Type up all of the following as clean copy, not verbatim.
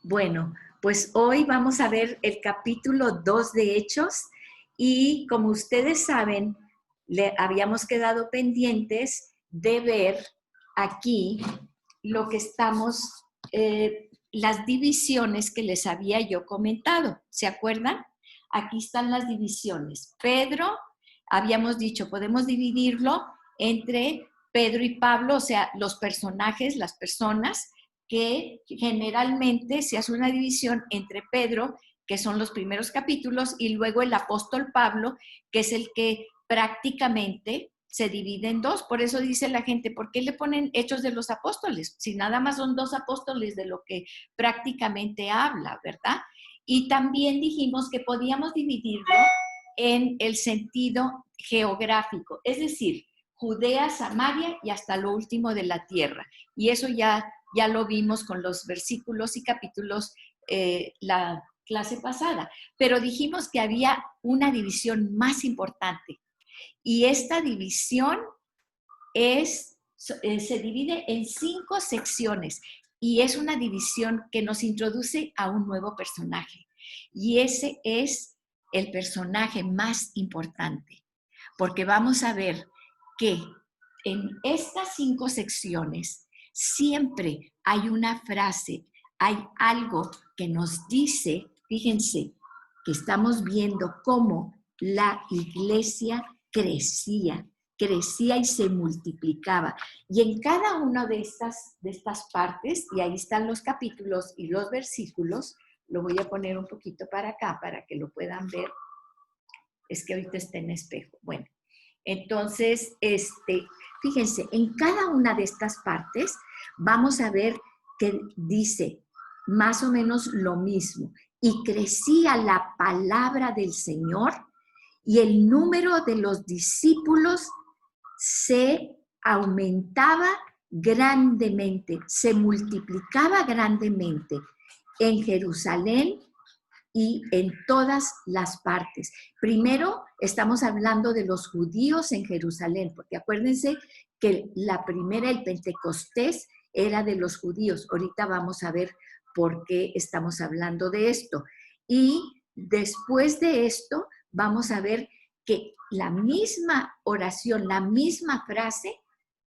Bueno, pues hoy vamos a ver el capítulo 2 de Hechos y como ustedes saben, le habíamos quedado pendientes de ver aquí lo que estamos, las divisiones que les había yo comentado. ¿Se acuerdan? Aquí están las divisiones. Pedro, habíamos dicho, podemos dividirlo entre Pedro y Pablo, o sea, los personajes, las personas, que generalmente se hace una división entre Pedro, que son los primeros capítulos, y luego el apóstol Pablo, que es el que prácticamente se divide en dos. Por eso dice la gente, ¿por qué le ponen Hechos de los Apóstoles? Si nada más son dos apóstoles de lo que prácticamente habla, ¿verdad? Y también dijimos que podíamos dividirlo en el sentido geográfico, es decir, Judea, Samaria y hasta lo último de la tierra. Y eso ya lo vimos con los versículos y capítulos la clase pasada. Pero dijimos que había una división más importante. Y esta división se divide en 5 secciones. Y es una división que nos introduce a un nuevo personaje. Y ese es el personaje más importante. Porque vamos a ver que en estas 5 secciones siempre hay una frase, hay algo que nos dice, fíjense, que estamos viendo cómo la iglesia crecía y se multiplicaba. Y en cada una de estas partes, y ahí están los capítulos y los versículos, lo voy a poner un poquito para acá para que lo puedan ver. Es que ahorita está en espejo. Bueno, entonces, fíjense, en cada una de estas partes vamos a ver que dice más o menos lo mismo. Y crecía la palabra del Señor y el número de los discípulos se aumentaba grandemente, se multiplicaba grandemente en Jerusalén y en todas las partes. Primero estamos hablando de los judíos en Jerusalén, porque acuérdense que la primera, el Pentecostés, era de los judíos. Ahorita vamos a ver por qué estamos hablando de esto. Y después de esto, vamos a ver que la misma oración, la misma frase,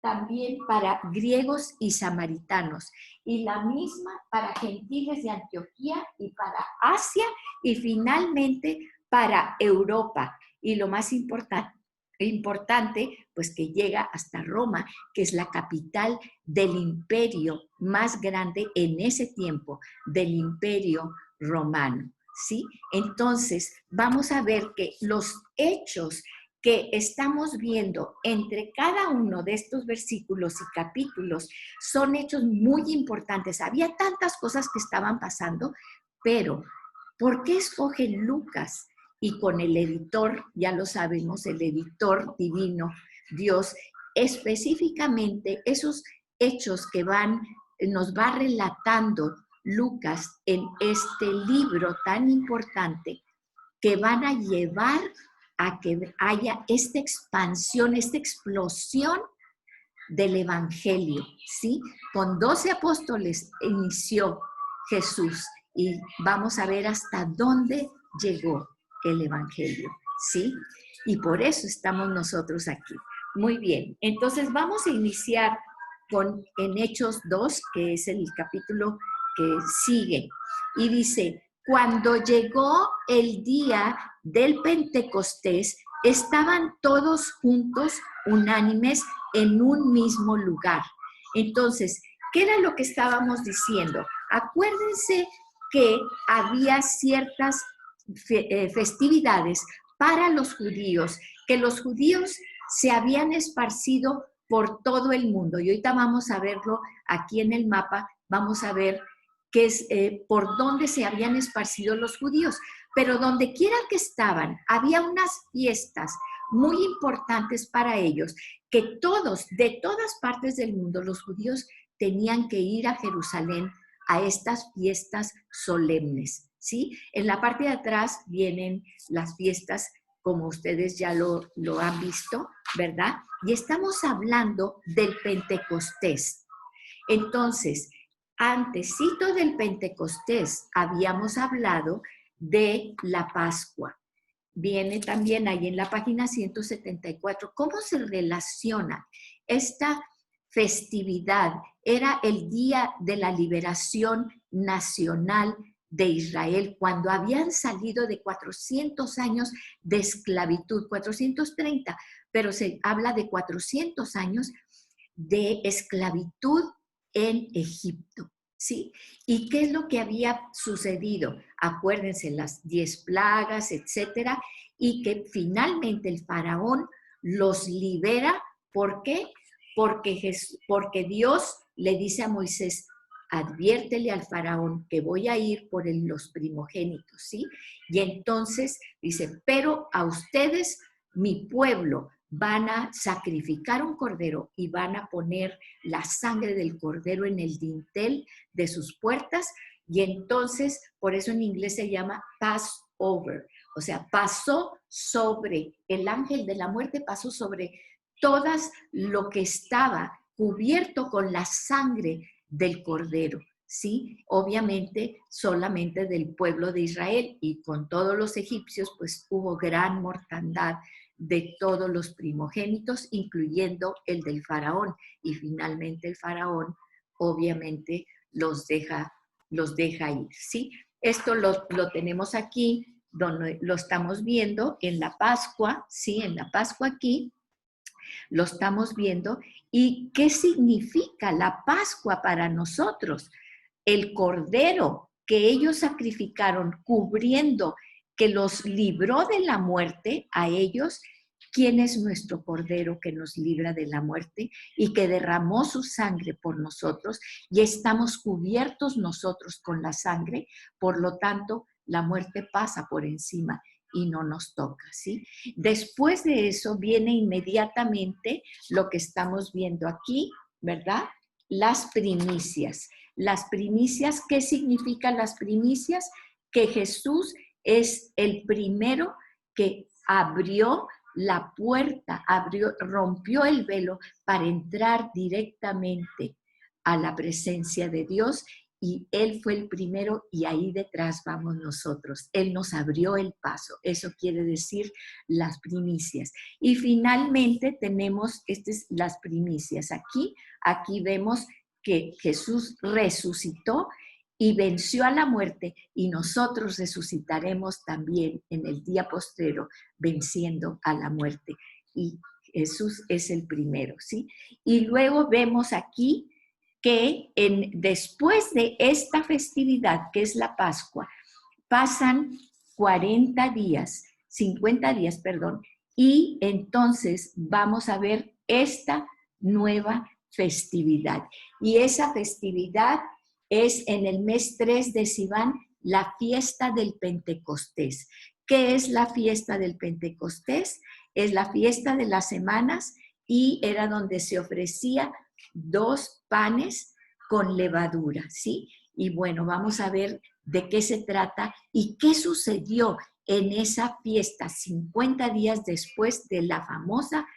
también para griegos y samaritanos, y la misma para gentiles de Antioquía y para Asia, y finalmente para Europa. Y lo más importante, pues que llega hasta Roma, que es la capital del imperio más grande en ese tiempo, del imperio romano. ¿Sí? Entonces, vamos a ver que los hechos que estamos viendo entre cada uno de estos versículos y capítulos son hechos muy importantes. Había tantas cosas que estaban pasando, pero ¿por qué escogen Lucas? Y con el editor, ya lo sabemos, el editor divino, Dios, específicamente esos hechos que nos va relatando Lucas en este libro tan importante, que van a llevar a que haya esta expansión, esta explosión del evangelio, ¿sí? Con 12 apóstoles inició Jesús y vamos a ver hasta dónde llegó el evangelio, ¿sí? Y por eso estamos nosotros aquí. Muy bien, entonces vamos a iniciar en Hechos 2, que es el capítulo que sigue, y dice: cuando llegó el día del Pentecostés, estaban todos juntos, unánimes, en un mismo lugar. Entonces, ¿qué era lo que estábamos diciendo? Acuérdense que había ciertas festividades para los judíos, que los judíos se habían esparcido por todo el mundo. Y ahorita vamos a verlo aquí en el mapa, vamos a ver que es por donde se habían esparcido los judíos. Pero donde quiera que estaban, había unas fiestas muy importantes para ellos, que todos, de todas partes del mundo, los judíos tenían que ir a Jerusalén a estas fiestas solemnes, ¿sí? En la parte de atrás vienen las fiestas, como ustedes ya lo han visto, ¿verdad? Y estamos hablando del Pentecostés. Entonces, Antesito del Pentecostés habíamos hablado de la Pascua. Viene también ahí en la página 174. ¿Cómo se relaciona esta festividad? Era el día de la liberación nacional de Israel, cuando habían salido de 400 años de esclavitud, 430, pero se habla de 400 años de esclavitud en Egipto, ¿sí? ¿Y qué es lo que había sucedido? Acuérdense, las 10 plagas, etcétera, y que finalmente el faraón los libera. ¿Por qué? Porque Dios le dice a Moisés, adviértele al faraón que voy a ir por los primogénitos, ¿sí? Y entonces dice, pero a ustedes, mi pueblo, van a sacrificar un cordero y van a poner la sangre del cordero en el dintel de sus puertas, y entonces, por eso en inglés se llama Passover, o sea, pasó sobre, el ángel de la muerte pasó sobre todas lo que estaba cubierto con la sangre del cordero, ¿sí? Obviamente solamente del pueblo de Israel, y con todos los egipcios pues hubo gran mortandad de todos los primogénitos, incluyendo el del faraón, y finalmente el faraón obviamente los deja ir, ¿sí? Esto lo tenemos aquí, donde lo estamos viendo en la Pascua, ¿sí? En la Pascua aquí lo estamos viendo. ¿Y qué significa la Pascua para nosotros? El cordero que ellos sacrificaron cubriendo, que los libró de la muerte a ellos. ¿Quién es nuestro cordero que nos libra de la muerte y que derramó su sangre por nosotros? Y estamos cubiertos nosotros con la sangre, por lo tanto, la muerte pasa por encima y no nos toca, ¿sí? Después de eso viene inmediatamente lo que estamos viendo aquí, ¿verdad? Las primicias. Las primicias, ¿qué significan las primicias? Que Jesús es el primero que abrió la puerta, rompió el velo para entrar directamente a la presencia de Dios, y Él fue el primero, y ahí detrás vamos nosotros. Él nos abrió el paso. Eso quiere decir las primicias. Y finalmente tenemos las primicias. Aquí vemos que Jesús resucitó y venció a la muerte, y nosotros resucitaremos también en el día postrero, venciendo a la muerte. Y Jesús es el primero, ¿sí? Y luego vemos aquí que después de esta festividad, que es la Pascua, pasan 40 días, 50 días, perdón, y entonces vamos a ver esta nueva festividad. Y esa festividad es en el mes 3 de Sivan, la fiesta del Pentecostés. ¿Qué es la fiesta del Pentecostés? Es la fiesta de las semanas, y era donde se ofrecía 2 panes con levadura, ¿sí? Y bueno, vamos a ver de qué se trata y qué sucedió en esa fiesta 50 días después de la famosa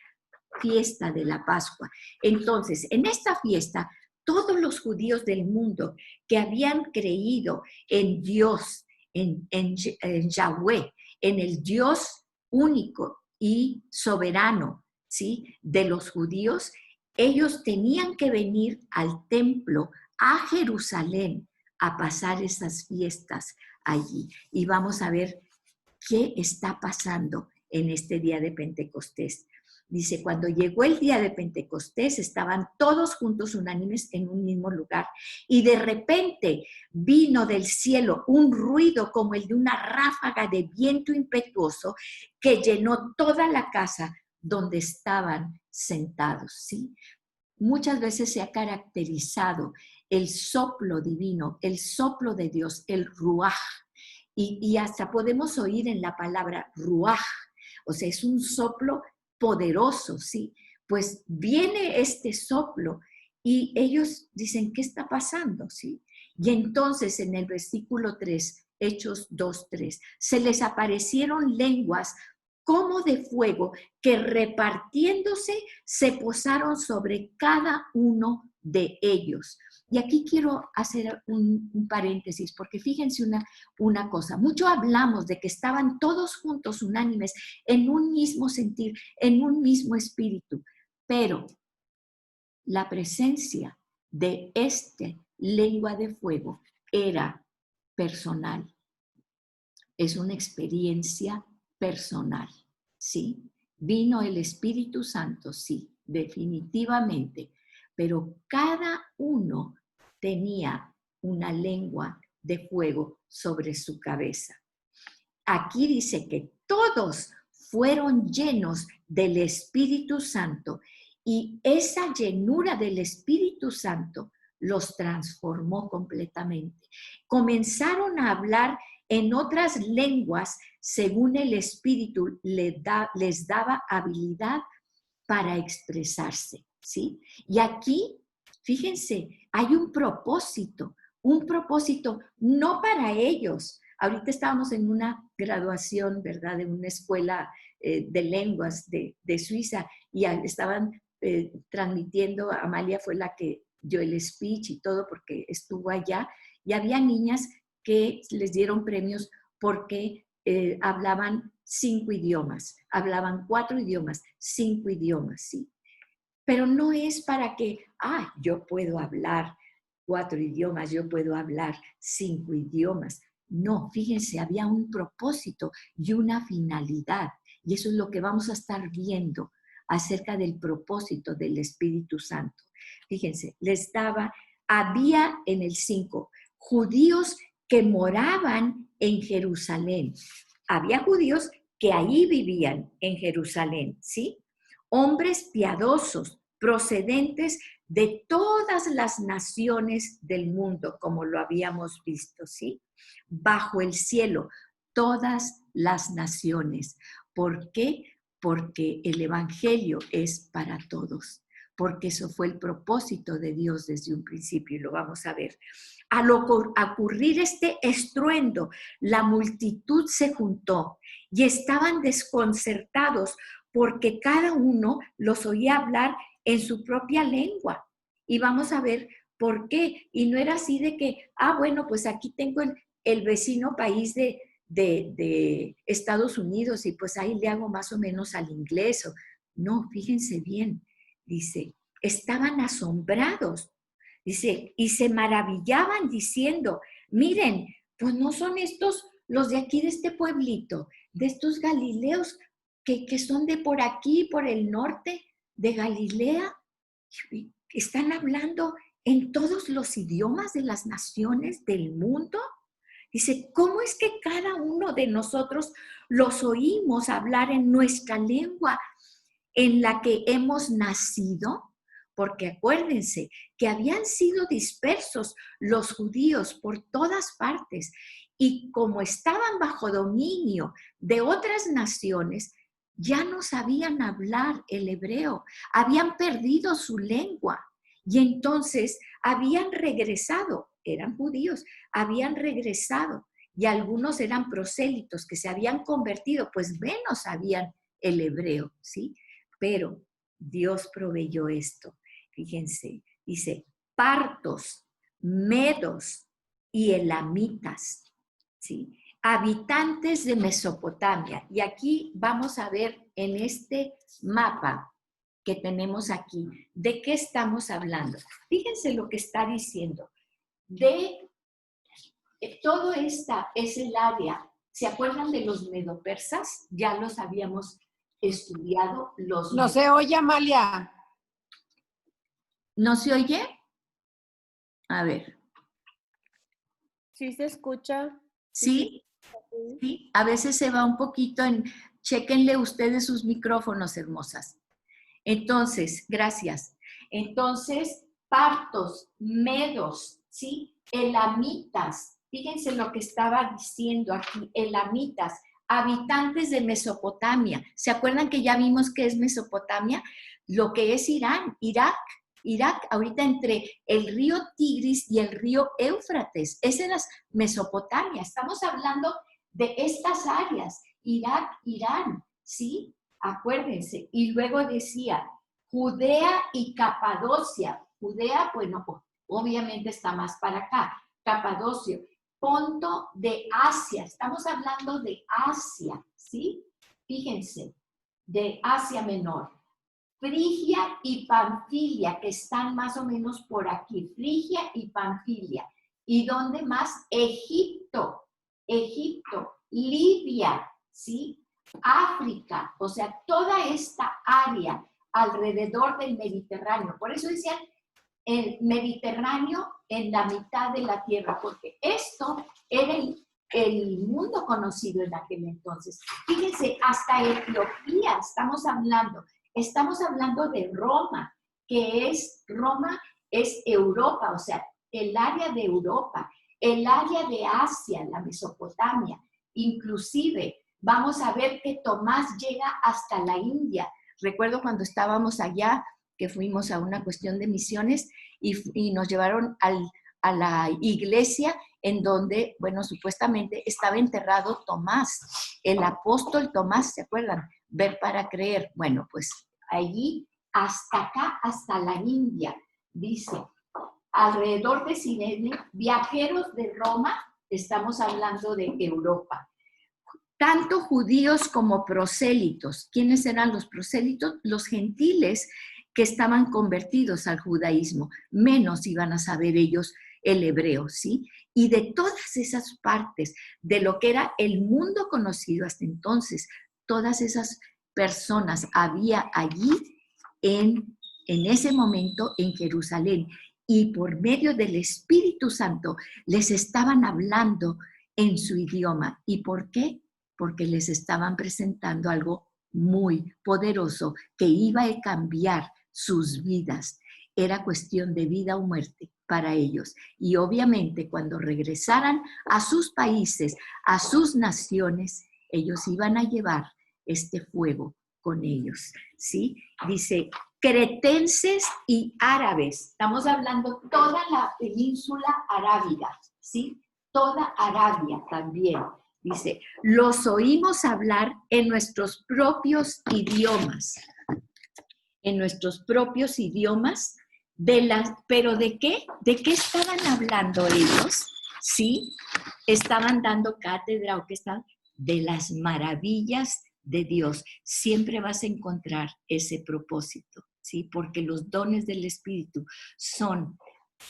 fiesta de la Pascua. Entonces, en esta fiesta, todos los judíos del mundo que habían creído en Dios, en Yahweh, en el Dios único y soberano, ¿sí?, de los judíos, ellos tenían que venir al templo, a Jerusalén, a pasar esas fiestas allí. Y vamos a ver qué está pasando en este día de Pentecostés. Dice, cuando llegó el día de Pentecostés, estaban todos juntos unánimes en un mismo lugar, y de repente vino del cielo un ruido como el de una ráfaga de viento impetuoso que llenó toda la casa donde estaban sentados, ¿sí? Muchas veces se ha caracterizado el soplo divino, el soplo de Dios, el ruaj, y hasta podemos oír en la palabra ruaj, o sea, es un soplo poderoso, ¿sí? Pues viene este soplo y ellos dicen, ¿qué está pasando? ¿Sí? Y entonces en el versículo 3, Hechos 2:3, se les aparecieron lenguas como de fuego que repartiéndose se posaron sobre cada uno de ellos. Y aquí quiero hacer un paréntesis, porque fíjense una cosa. Mucho hablamos de que estaban todos juntos, unánimes, en un mismo sentir, en un mismo espíritu, pero la presencia de este lengua de fuego era personal. Es una experiencia personal, ¿sí? Vino el Espíritu Santo, sí, definitivamente, pero cada uno tenía una lengua de fuego sobre su cabeza. Aquí dice que todos fueron llenos del Espíritu Santo y esa llenura del Espíritu Santo los transformó completamente. Comenzaron a hablar en otras lenguas según el Espíritu les daba habilidad para expresarse, ¿sí? Y aquí, fíjense, hay un propósito no para ellos. Ahorita estábamos en una graduación, ¿verdad?, de una escuela de lenguas de Suiza y estaban transmitiendo, Amalia fue la que dio el speech y todo porque estuvo allá, y había niñas que les dieron premios porque hablaban 5 idiomas, hablaban 4 idiomas, 5 idiomas, ¿sí? Pero no es para que, yo puedo hablar 4 idiomas, yo puedo hablar 5 idiomas. No, fíjense, había un propósito y una finalidad. Y eso es lo que vamos a estar viendo acerca del propósito del Espíritu Santo. Fíjense, había en el 5, judíos que moraban en Jerusalén. Había judíos que ahí vivían en Jerusalén, ¿sí? Hombres piadosos, procedentes de todas las naciones del mundo, como lo habíamos visto, ¿sí? Bajo el cielo, todas las naciones. ¿Por qué? Porque el Evangelio es para todos, porque eso fue el propósito de Dios desde un principio y lo vamos a ver. Al ocurrir este estruendo, la multitud se juntó y estaban desconcertados porque cada uno los oía hablar en su propia lengua. Y vamos a ver por qué. Y no era así de que, bueno, pues aquí tengo el vecino país de Estados Unidos y pues ahí le hago más o menos al inglés. No, fíjense bien, dice, estaban asombrados, dice, y se maravillaban diciendo, miren, pues no son estos los de aquí de este pueblito, de estos galileos que son de por aquí, por el norte de Galilea, están hablando en todos los idiomas de las naciones del mundo. Dice, ¿cómo es que cada uno de nosotros los oímos hablar en nuestra lengua en la que hemos nacido? Porque acuérdense que habían sido dispersos los judíos por todas partes y como estaban bajo dominio de otras naciones, ya no sabían hablar el hebreo, habían perdido su lengua y entonces habían regresado, eran judíos, habían regresado y algunos eran prosélitos que se habían convertido, pues menos sabían el hebreo, ¿sí? Pero Dios proveyó esto. Fíjense, dice, partos, medos y elamitas, ¿sí? Habitantes de Mesopotamia. Y aquí vamos a ver en este mapa que tenemos aquí, ¿de qué estamos hablando? Fíjense lo que está diciendo. Todo esta es el área. ¿Se acuerdan de los medopersas? Ya los habíamos estudiado. No se oye, Amalia. ¿No se oye? A ver. Sí se escucha. ¿Sí? Sí, a veces se va un poquito chéquenle ustedes sus micrófonos, hermosas. Entonces, gracias. Entonces, partos, medos, ¿sí? Elamitas. Fíjense lo que estaba diciendo aquí, elamitas, habitantes de Mesopotamia. ¿Se acuerdan que ya vimos qué es Mesopotamia? Lo que es Irán, Irak, ahorita entre el río Tigris y el río Éufrates. Esa es Mesopotamia. Estamos hablando de estas áreas, Irak, Irán, ¿sí? Acuérdense. Y luego decía, Judea y Capadocia. Judea, bueno, obviamente está más para acá. Capadocio, Ponto de Asia, estamos hablando de Asia, ¿sí? Fíjense, de Asia Menor. Frigia y Panfilia, que están más o menos por aquí. Frigia y Panfilia. ¿Y dónde más? Egipto, Libia, ¿sí? África, o sea, toda esta área alrededor del Mediterráneo. Por eso decían el Mediterráneo en la mitad de la tierra, porque esto era el mundo conocido en aquel entonces. Fíjense, hasta Etiopía estamos hablando de Roma, Roma es Europa, o sea, el área de Europa, el área de Asia, la Mesopotamia, inclusive vamos a ver que Tomás llega hasta la India. Recuerdo cuando estábamos allá, que fuimos a una cuestión de misiones y nos llevaron a la iglesia en donde, bueno, supuestamente estaba enterrado Tomás, el apóstol Tomás, ¿se acuerdan? Ver para creer. Bueno, pues allí hasta acá, hasta la India, dice, alrededor de Cirene, viajeros de Roma, estamos hablando de Europa. Tanto judíos como prosélitos. ¿Quiénes eran los prosélitos? Los gentiles que estaban convertidos al judaísmo. Menos iban a saber ellos el hebreo, ¿sí? Y de todas esas partes, de lo que era el mundo conocido hasta entonces, todas esas personas había allí en ese momento en Jerusalén. Y por medio del Espíritu Santo les estaban hablando en su idioma. ¿Y por qué? Porque les estaban presentando algo muy poderoso que iba a cambiar sus vidas. Era cuestión de vida o muerte para ellos. Y obviamente cuando regresaran a sus países, a sus naciones, ellos iban a llevar este fuego con ellos, ¿sí? Dice, cretenses y árabes. Estamos hablando toda la península arábiga, ¿sí? Toda Arabia también. Dice, los oímos hablar en nuestros propios idiomas. En nuestros propios idiomas, ¿pero de qué? ¿De qué estaban hablando ellos? ¿Sí? Estaban dando cátedra o qué estaban, de las maravillas de Dios. Siempre vas a encontrar ese propósito, ¿sí? Porque los dones del Espíritu son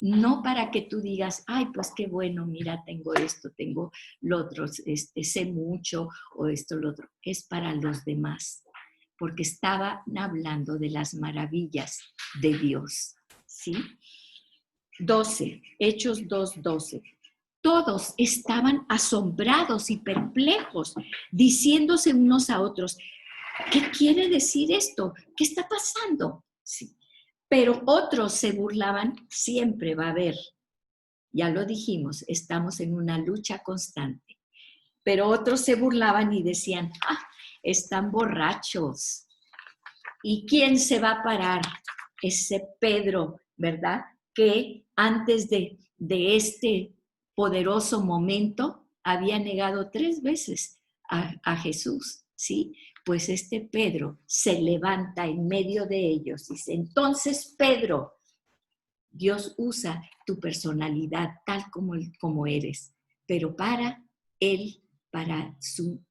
no para que tú digas, ay, pues qué bueno, mira, tengo esto, tengo lo otro, sé mucho o esto, lo otro. Es para los demás, porque estaban hablando de las maravillas de Dios, ¿sí? 12, Hechos 2:12. Todos estaban asombrados y perplejos, diciéndose unos a otros, ¿qué quiere decir esto? ¿Qué está pasando? Sí. Pero otros se burlaban, siempre va a haber. Ya lo dijimos, estamos en una lucha constante. Pero otros se burlaban y decían, están borrachos. ¿Y quién se va a parar? Ese Pedro, ¿verdad? Que antes de este poderoso momento había negado 3 veces a Jesús, ¿sí? Pues este Pedro se levanta en medio de ellos y dice, entonces Pedro, Dios usa tu personalidad tal como eres, pero para Él, para su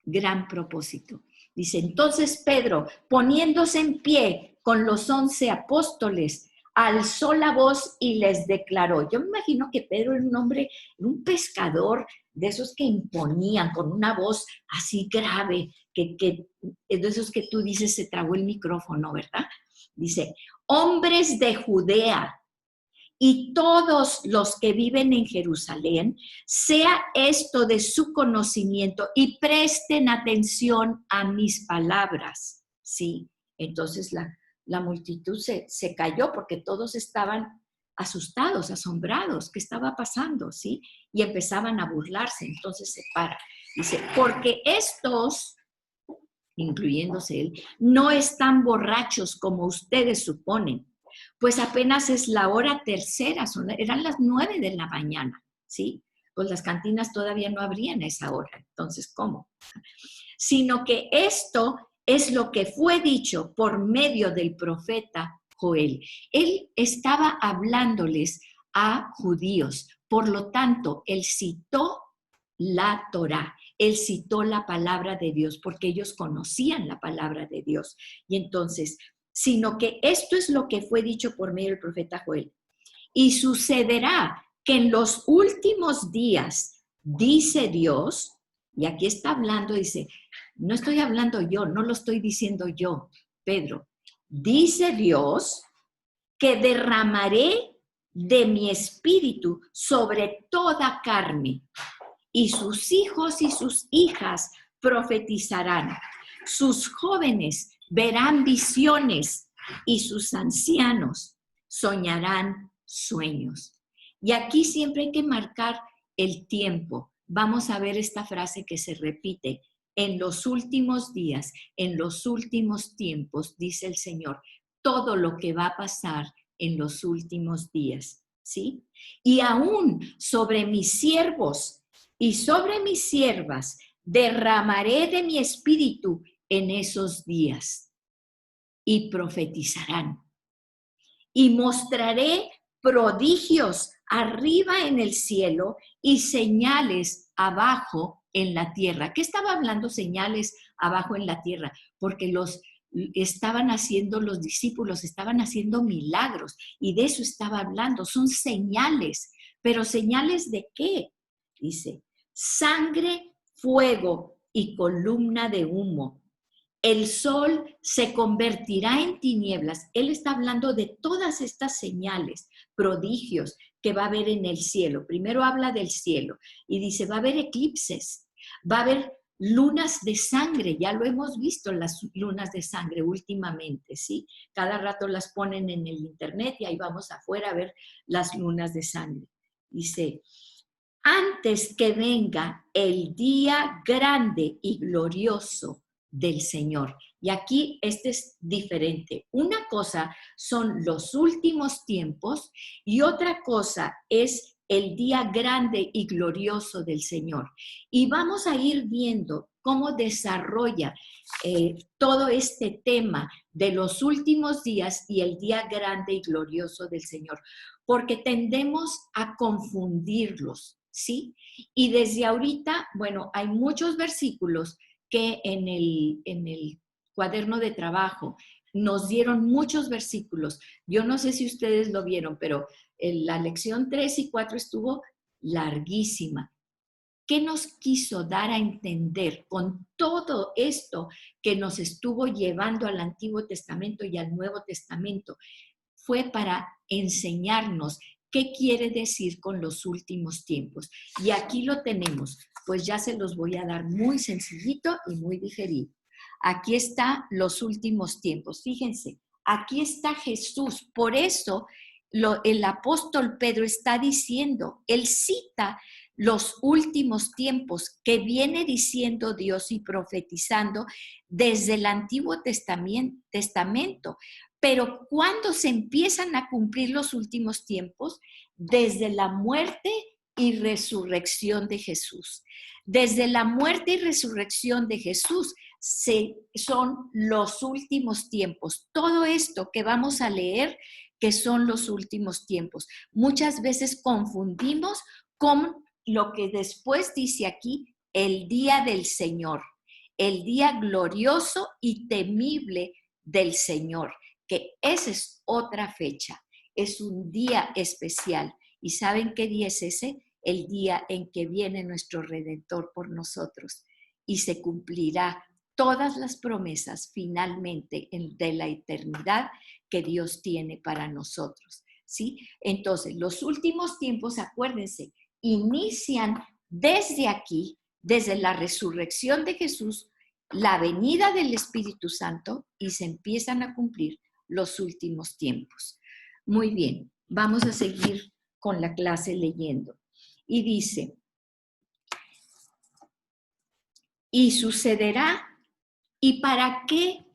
gran propósito. Dice, entonces Pedro, poniéndose en pie con los 11 apóstoles, alzó la voz y les declaró. Yo me imagino que Pedro era un hombre, un pescador de esos que imponían con una voz así grave, de esos que tú dices se tragó el micrófono, ¿verdad? Dice, hombres de Judea y todos los que viven en Jerusalén, sea esto de su conocimiento y presten atención a mis palabras, ¿sí? Entonces la multitud se cayó porque todos estaban asustados, asombrados, ¿qué estaba pasando? ¿Sí? Y empezaban a burlarse, entonces se para. Dice, porque estos, incluyéndose él, no están borrachos como ustedes suponen, pues apenas es la hora tercera, eran las 9 de la mañana, ¿sí? Pues las cantinas todavía no abrían a esa hora, entonces, ¿cómo? Sino que esto es lo que fue dicho por medio del profeta Joel. Él estaba hablándoles a judíos, por lo tanto, él citó la Torá, él citó la palabra de Dios, porque ellos conocían la palabra de Dios. Y entonces, sino que esto es lo que fue dicho por medio del profeta Joel. Y sucederá que en los últimos días, dice Dios, y aquí está hablando, dice, no estoy hablando yo, no lo estoy diciendo yo, Pedro, dice Dios que derramaré de mi espíritu sobre toda carne, y sus hijos y sus hijas profetizarán, sus jóvenes verán visiones y sus ancianos soñarán sueños. Y aquí siempre hay que marcar el tiempo. Vamos a ver esta frase que se repite. En los últimos días, en los últimos tiempos, dice el Señor, todo lo que va a pasar en los últimos días, ¿sí? Y aún sobre mis siervos y sobre mis siervas derramaré de mi espíritu en esos días y profetizarán. Y mostraré prodigios arriba en el cielo y señales abajo en la tierra. ¿Qué estaba hablando señales abajo en la tierra? Porque los discípulos estaban haciendo milagros y de eso estaba hablando. Son señales, pero ¿señales de qué? Dice, sangre, fuego y columna de humo. El sol se convertirá en tinieblas. Él está hablando de todas estas señales, prodigios que va a haber en el cielo. Primero habla del cielo y dice, va a haber eclipses, va a haber lunas de sangre. Ya lo hemos visto, las lunas de sangre últimamente, ¿sí? Cada rato las ponen en el internet y ahí vamos afuera a ver las lunas de sangre. Dice, antes que venga el día grande y glorioso del Señor. Y aquí este es diferente. Una cosa son los últimos tiempos y otra cosa es el día grande y glorioso del Señor. Y vamos a ir viendo cómo desarrolla todo este tema de los últimos días y el día grande y glorioso del Señor, porque tendemos a confundirlos, ¿sí? Y desde ahorita, bueno, hay muchos versículos que en el cuaderno de trabajo nos dieron muchos versículos. Yo no sé si ustedes lo vieron, pero la lección 3 y 4 estuvo larguísima. ¿Qué nos quiso dar a entender con todo esto que nos estuvo llevando al Antiguo Testamento y al Nuevo Testamento? Fue para enseñarnos qué quiere decir con los últimos tiempos. Y aquí lo tenemos, pues ya se los voy a dar muy sencillito y muy digerido. Aquí está los últimos tiempos. Fíjense, aquí está Jesús. Por eso el apóstol Pedro está diciendo, él cita los últimos tiempos que viene diciendo Dios y profetizando desde el Antiguo Testamento. Pero ¿cuándo se empiezan a cumplir los últimos tiempos? Desde la muerte y resurrección de Jesús. Desde la muerte y resurrección de Jesús son los últimos tiempos. Todo esto que vamos a leer, que son los últimos tiempos. Muchas veces confundimos con lo que después dice aquí, el día del Señor, el día glorioso y temible del Señor, que esa es otra fecha, es un día especial. ¿Y saben qué día es ese? El día en que viene nuestro Redentor por nosotros y se cumplirá todas las promesas finalmente de la eternidad que Dios tiene para nosotros, ¿sí? Entonces, los últimos tiempos, acuérdense, inician desde aquí, desde la resurrección de Jesús, la venida del Espíritu Santo y se empiezan a cumplir los últimos tiempos. Muy bien, vamos a seguir con la clase leyendo. Y dice, y sucederá, ¿y para qué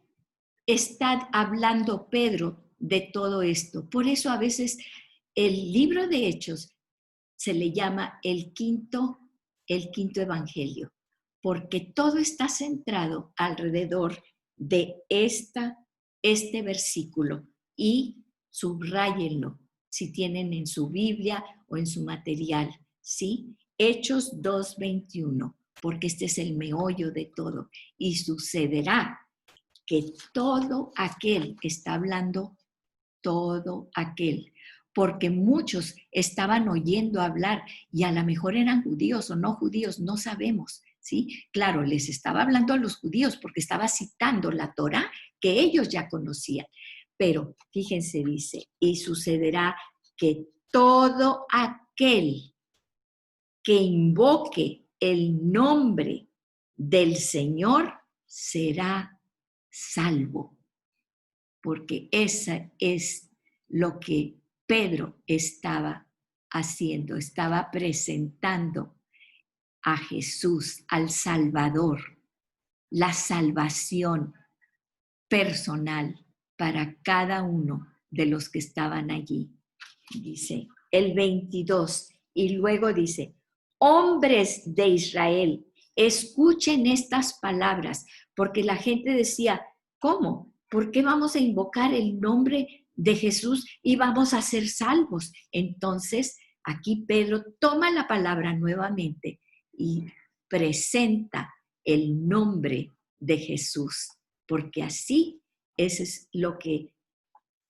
está hablando Pedro de todo esto? Por eso a veces el libro de Hechos se le llama el quinto evangelio, porque todo está centrado alrededor de este versículo y subráyenlo si tienen en su Biblia o en su material, ¿sí? Hechos 2:21, porque este es el meollo de todo. Y sucederá que todo aquel, está hablando todo aquel, porque muchos estaban oyendo hablar y a lo mejor eran judíos o no judíos, no sabemos, ¿sí? Claro, les estaba hablando a los judíos porque estaba citando la Torá que ellos ya conocían. Pero fíjense, dice, y sucederá que todo aquel que invoque el nombre del Señor será salvo, porque esa es lo que Pedro estaba haciendo, estaba presentando a Jesús, al Salvador, la salvación personal para cada uno de los que estaban allí. Dice el 22, y luego dice, hombres de Israel, escuchen estas palabras, porque la gente decía, ¿cómo? ¿Por qué vamos a invocar el nombre de Jesús y vamos a ser salvos? Entonces, aquí Pedro toma la palabra nuevamente y presenta el nombre de Jesús, porque así eso es lo que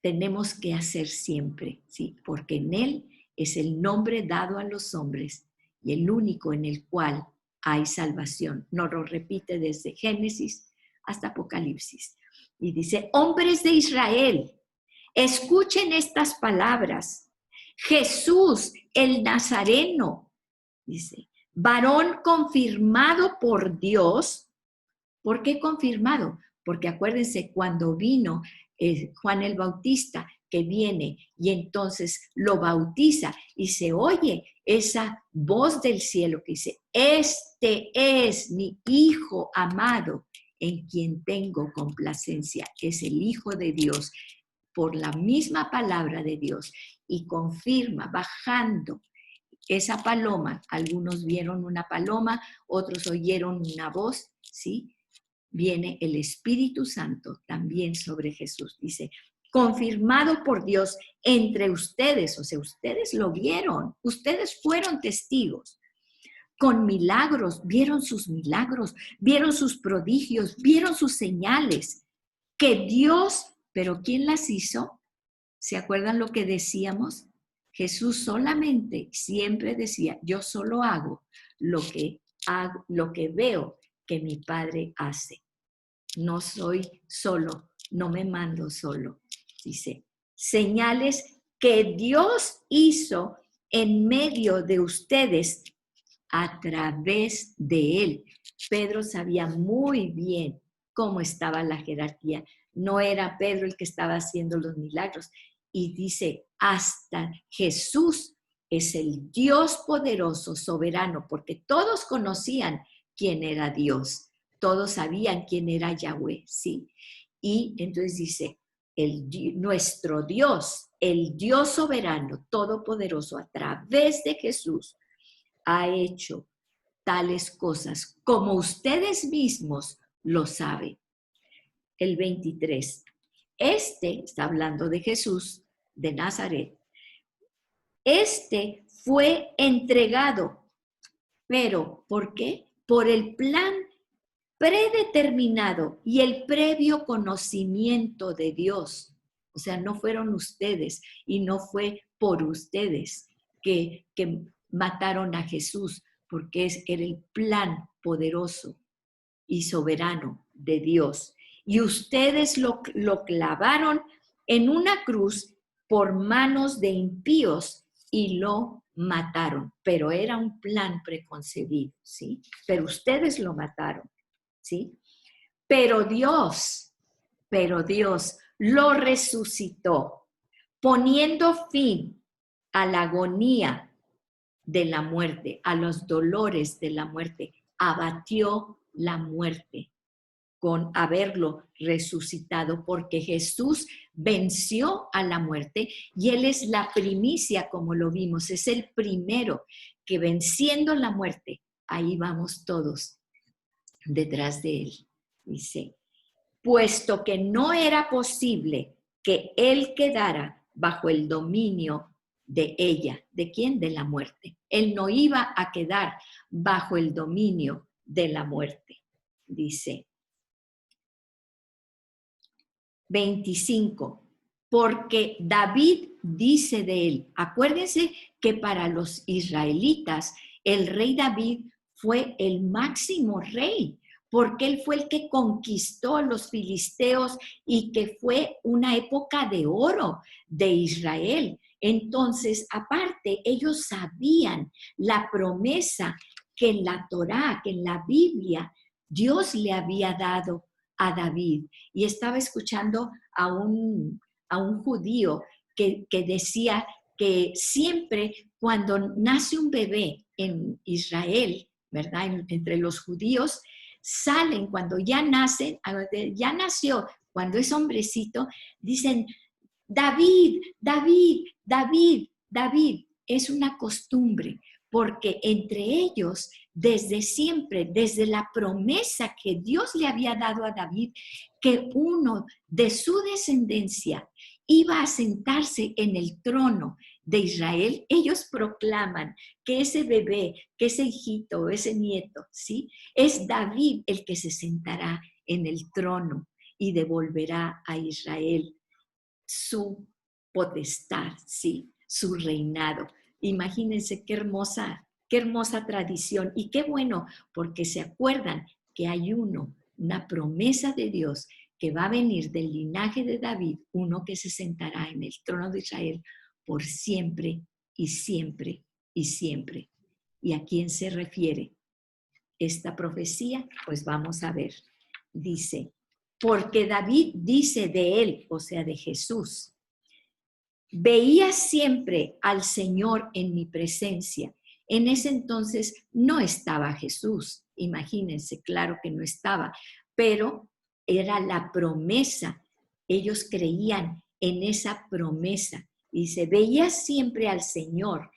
tenemos que hacer siempre, ¿sí? Porque en Él es el nombre dado a los hombres y el único en el cual hay salvación. Nos lo repite desde Génesis hasta Apocalipsis. Y dice, hombres de Israel, escuchen estas palabras. Jesús, el Nazareno, dice, varón confirmado por Dios. ¿Por qué confirmado? Porque acuérdense, cuando vino Juan el Bautista, que viene y entonces lo bautiza y se oye esa voz del cielo que dice, este es mi Hijo amado en quien tengo complacencia. Es el Hijo de Dios por la misma palabra de Dios y confirma bajando esa paloma. Algunos vieron una paloma, otros oyeron una voz, ¿sí? Viene el Espíritu Santo también sobre Jesús. Dice, confirmado por Dios entre ustedes, o sea, ustedes lo vieron, ustedes fueron testigos, con milagros, vieron sus prodigios, vieron sus señales, que Dios, pero ¿quién las hizo? ¿Se acuerdan lo que decíamos? Jesús solamente siempre decía, yo solo hago lo que veo que mi Padre hace. No soy solo, no me mando solo. Dice, señales que Dios hizo en medio de ustedes a través de Él. Pedro sabía muy bien cómo estaba la jerarquía. No era Pedro el que estaba haciendo los milagros. Y dice, hasta Jesús es el Dios poderoso, soberano, porque todos conocían quién era Dios. Todos sabían quién era Yahweh, ¿sí? Y entonces dice, nuestro Dios, el Dios soberano, todopoderoso, a través de Jesús, ha hecho tales cosas como ustedes mismos lo saben. El 23. Este, está hablando de Jesús de Nazaret, este fue entregado, pero ¿por qué? Por el plan predeterminado y el previo conocimiento de Dios. O sea, no fueron ustedes y no fue por ustedes que mataron a Jesús, porque era el plan poderoso y soberano de Dios. Y ustedes lo clavaron en una cruz por manos de impíos y lo mataron. Pero era un plan preconcebido, ¿sí? Pero ustedes lo mataron, ¿sí? Pero Dios lo resucitó, poniendo fin a la agonía de la muerte, a los dolores de la muerte. Abatió la muerte con haberlo resucitado, porque Jesús venció a la muerte y Él es la primicia, como lo vimos, es el primero que venciendo la muerte, ahí vamos todos detrás de Él. Dice, puesto que no era posible que él quedara bajo el dominio de ella. ¿De quién? De la muerte. Él no iba a quedar bajo el dominio de la muerte. Dice 25. Porque David dice de él, acuérdense que para los israelitas el rey David fue el máximo rey, porque él fue el que conquistó a los filisteos y que fue una época de oro de Israel. Entonces, aparte, ellos sabían la promesa que en la Torá, que en la Biblia, Dios le había dado a David. Y estaba escuchando a un judío que decía que siempre cuando nace un bebé en Israel, ¿verdad? Entre los judíos, salen cuando ya nacen, ya nació, cuando es hombrecito, dicen, David, David, David, David. Es una costumbre, porque entre ellos, desde siempre, desde la promesa que Dios le había dado a David, que uno de su descendencia iba a sentarse en el trono de Israel, ellos proclaman que ese bebé, que ese hijito, ese nieto, ¿sí? Es David el que se sentará en el trono y devolverá a Israel su potestad, ¿sí? Su reinado. Imagínense qué hermosa tradición y qué bueno, porque se acuerdan que hay una promesa de Dios que va a venir del linaje de David, uno que se sentará en el trono de Israel por siempre y siempre y siempre. ¿Y a quién se refiere esta profecía? Pues vamos a ver. Dice, porque David dice de él, o sea, de Jesús, veía siempre al Señor en mi presencia. En ese entonces no estaba Jesús, imagínense, claro que no estaba, pero era la promesa. Ellos creían en esa promesa y se veía siempre al Señor.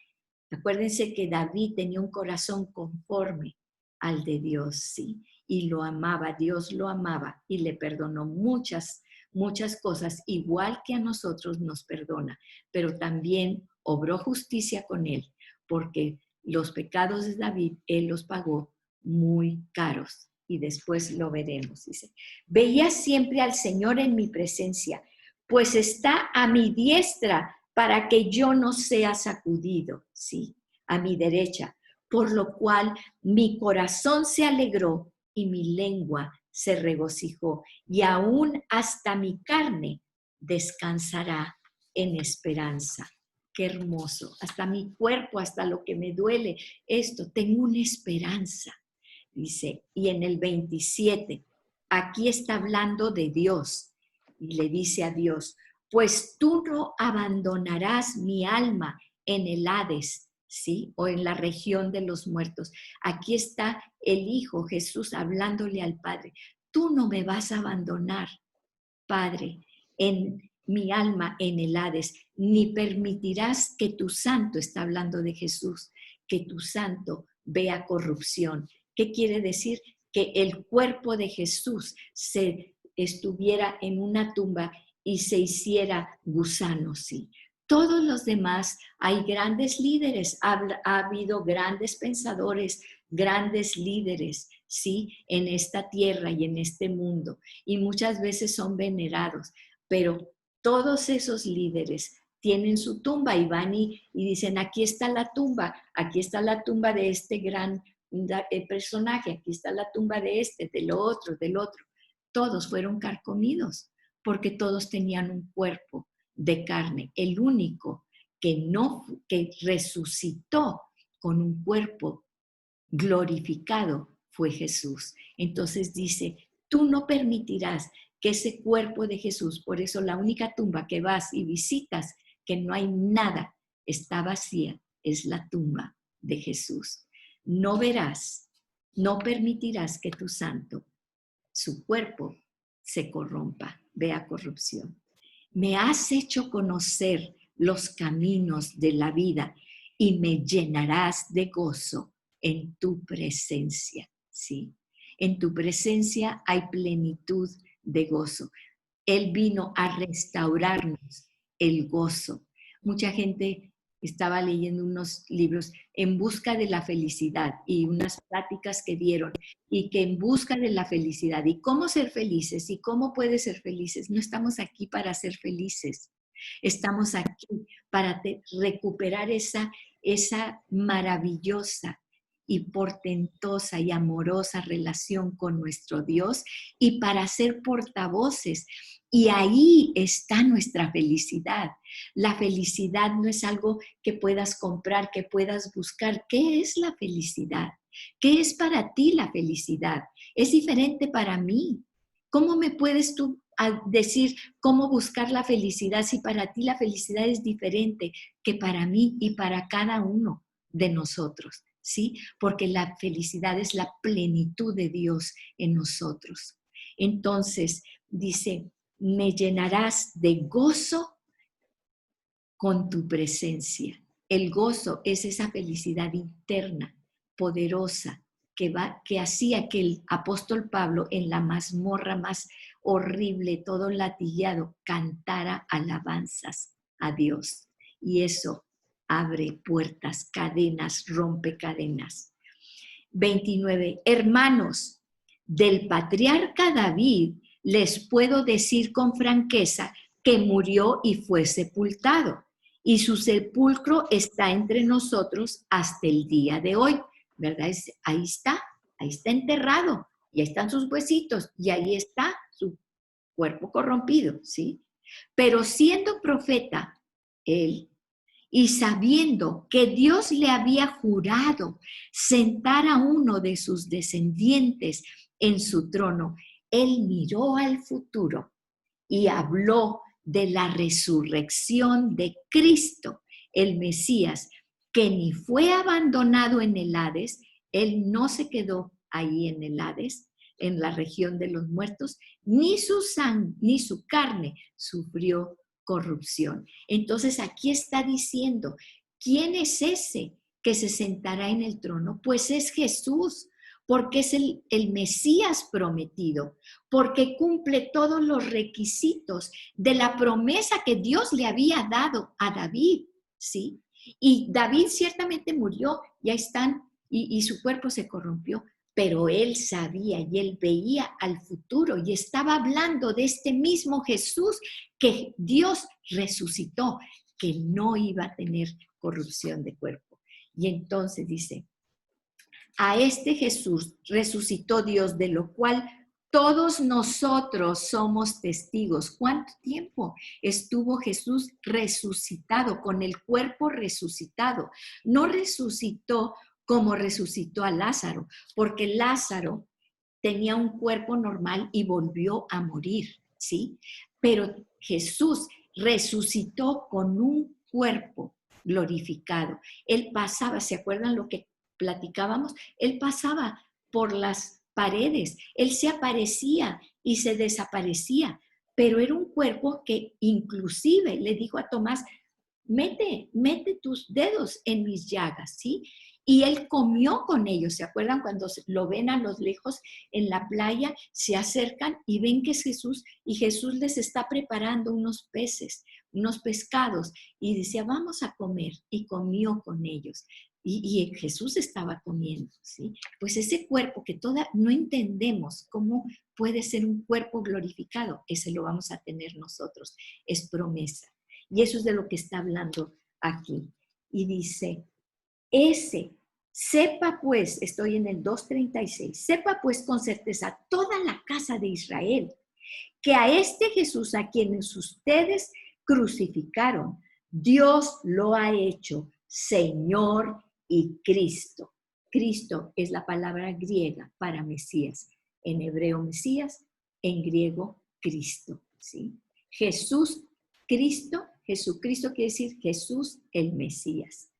Acuérdense que David tenía un corazón conforme al de Dios, sí, y lo amaba, Dios lo amaba y le perdonó muchas cosas, igual que a nosotros nos perdona, pero también obró justicia con él, porque los pecados de David, él los pagó muy caros, y después lo veremos, dice. Veía siempre al Señor en mi presencia, pues está a mi diestra para que yo no sea sacudido, sí, a mi derecha, por lo cual mi corazón se alegró y mi lengua se regocijó, y aún hasta mi carne descansará en esperanza. Qué hermoso, hasta mi cuerpo, hasta lo que me duele, esto, tengo una esperanza, dice. Y en el 27, aquí está hablando de Dios, y le dice a Dios, pues tú no abandonarás mi alma en el Hades, ¿sí? O en la región de los muertos. Aquí está el Hijo Jesús hablándole al Padre. Tú no me vas a abandonar, Padre, en mi alma en el Hades, ni permitirás que tu santo, está hablando de Jesús, que tu santo vea corrupción. ¿Qué quiere decir? Que el cuerpo de Jesús se estuviera en una tumba y se hiciera gusano, sí. Todos los demás, hay grandes líderes, ha habido grandes pensadores, grandes líderes, sí, en esta tierra y en este mundo, y muchas veces son venerados, pero todos esos líderes tienen su tumba y van y dicen, aquí está la tumba de este gran personaje, aquí está la tumba de este, del otro. Todos fueron carcomidos porque todos tenían un cuerpo de carne. El único que resucitó con un cuerpo glorificado fue Jesús. Entonces dice, tú no permitirás que ese cuerpo de Jesús, por eso la única tumba que vas y visitas, que no hay nada, está vacía, es la tumba de Jesús. No verás, no permitirás que tu santo, su cuerpo, se corrompa, vea corrupción. Me has hecho conocer los caminos de la vida y me llenarás de gozo en tu presencia, ¿sí? En tu presencia hay plenitud de gozo. Él vino a restaurarnos el gozo. Mucha gente estaba leyendo unos libros en busca de la felicidad y unas pláticas que dieron y que en busca de la felicidad y cómo ser felices y cómo puedes ser felices. No estamos aquí para ser felices. Estamos aquí para recuperar esa maravillosa y portentosa y amorosa relación con nuestro Dios y para ser portavoces. Y ahí está nuestra felicidad. La felicidad no es algo que puedas comprar, que puedas buscar. ¿Qué es la felicidad? ¿Qué es para ti la felicidad? Es diferente para mí. ¿Cómo me puedes tú decir cómo buscar la felicidad si para ti la felicidad es diferente que para mí y para cada uno de nosotros? ¿Sí? Porque la felicidad es la plenitud de Dios en nosotros. Entonces, dice, me llenarás de gozo con tu presencia. El gozo es esa felicidad interna, poderosa, que hacía que el apóstol Pablo en la mazmorra más horrible, todo latillado, cantara alabanzas a Dios. Y eso abre puertas, cadenas, rompe cadenas. 29. Hermanos, del patriarca David les puedo decir con franqueza que murió y fue sepultado, y su sepulcro está entre nosotros hasta el día de hoy, ¿verdad? Ahí está enterrado, y ahí están sus huesitos, y ahí está su cuerpo corrompido, ¿sí? Pero siendo profeta, él, y sabiendo que Dios le había jurado sentar a uno de sus descendientes en su trono, él miró al futuro y habló de la resurrección de Cristo, el Mesías, que ni fue abandonado en el Hades, él no se quedó ahí en el Hades, en la región de los muertos, ni su carne sufrió corrupción. Entonces aquí está diciendo, ¿quién es ese que se sentará en el trono? Pues es Jesús, porque es el Mesías prometido, porque cumple todos los requisitos de la promesa que Dios le había dado a David, ¿sí? Y David ciertamente murió, ya están, y su cuerpo se corrompió, pero él sabía y él veía al futuro y estaba hablando de este mismo Jesús que Dios resucitó, que no iba a tener corrupción de cuerpo. Y entonces dice, a este Jesús resucitó Dios, de lo cual todos nosotros somos testigos. ¿Cuánto tiempo estuvo Jesús resucitado, con el cuerpo resucitado? No resucitó como resucitó a Lázaro, porque Lázaro tenía un cuerpo normal y volvió a morir, ¿sí? Pero Jesús resucitó con un cuerpo glorificado. Él pasaba, ¿se acuerdan lo que platicábamos? Él pasaba por las paredes, él se aparecía y se desaparecía, pero era un cuerpo que inclusive le dijo a Tomás, mete tus dedos en mis llagas, ¿sí? Y él comió con ellos, ¿se acuerdan? Cuando lo ven a los lejos en la playa, se acercan y ven que es Jesús, y Jesús les está preparando unos peces, unos pescados, y decía, vamos a comer, y comió con ellos. Y Jesús estaba comiendo, ¿sí? Pues ese cuerpo que no entendemos cómo puede ser un cuerpo glorificado, ese lo vamos a tener nosotros, es promesa. Y eso es de lo que está hablando aquí. Y dice, sepa pues, estoy en el 2:36, sepa pues con certeza toda la casa de Israel, que a este Jesús a quienes ustedes crucificaron, Dios lo ha hecho Señor y Cristo. Cristo es la palabra griega para Mesías. En hebreo Mesías, en griego Cristo, ¿sí? Jesús, Cristo, Jesucristo quiere decir Jesús el Mesías.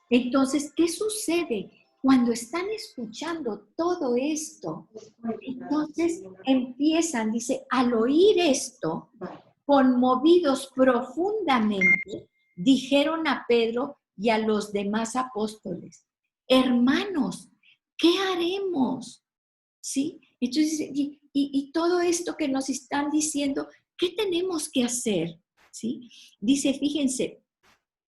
Entonces, ¿qué sucede cuando están escuchando todo esto? Entonces empiezan, dice, al oír esto, conmovidos profundamente, dijeron a Pedro y a los demás apóstoles, hermanos, ¿qué haremos? ¿Sí? Entonces, y todo esto que nos están diciendo, ¿qué tenemos que hacer? ¿Sí? Dice, fíjense,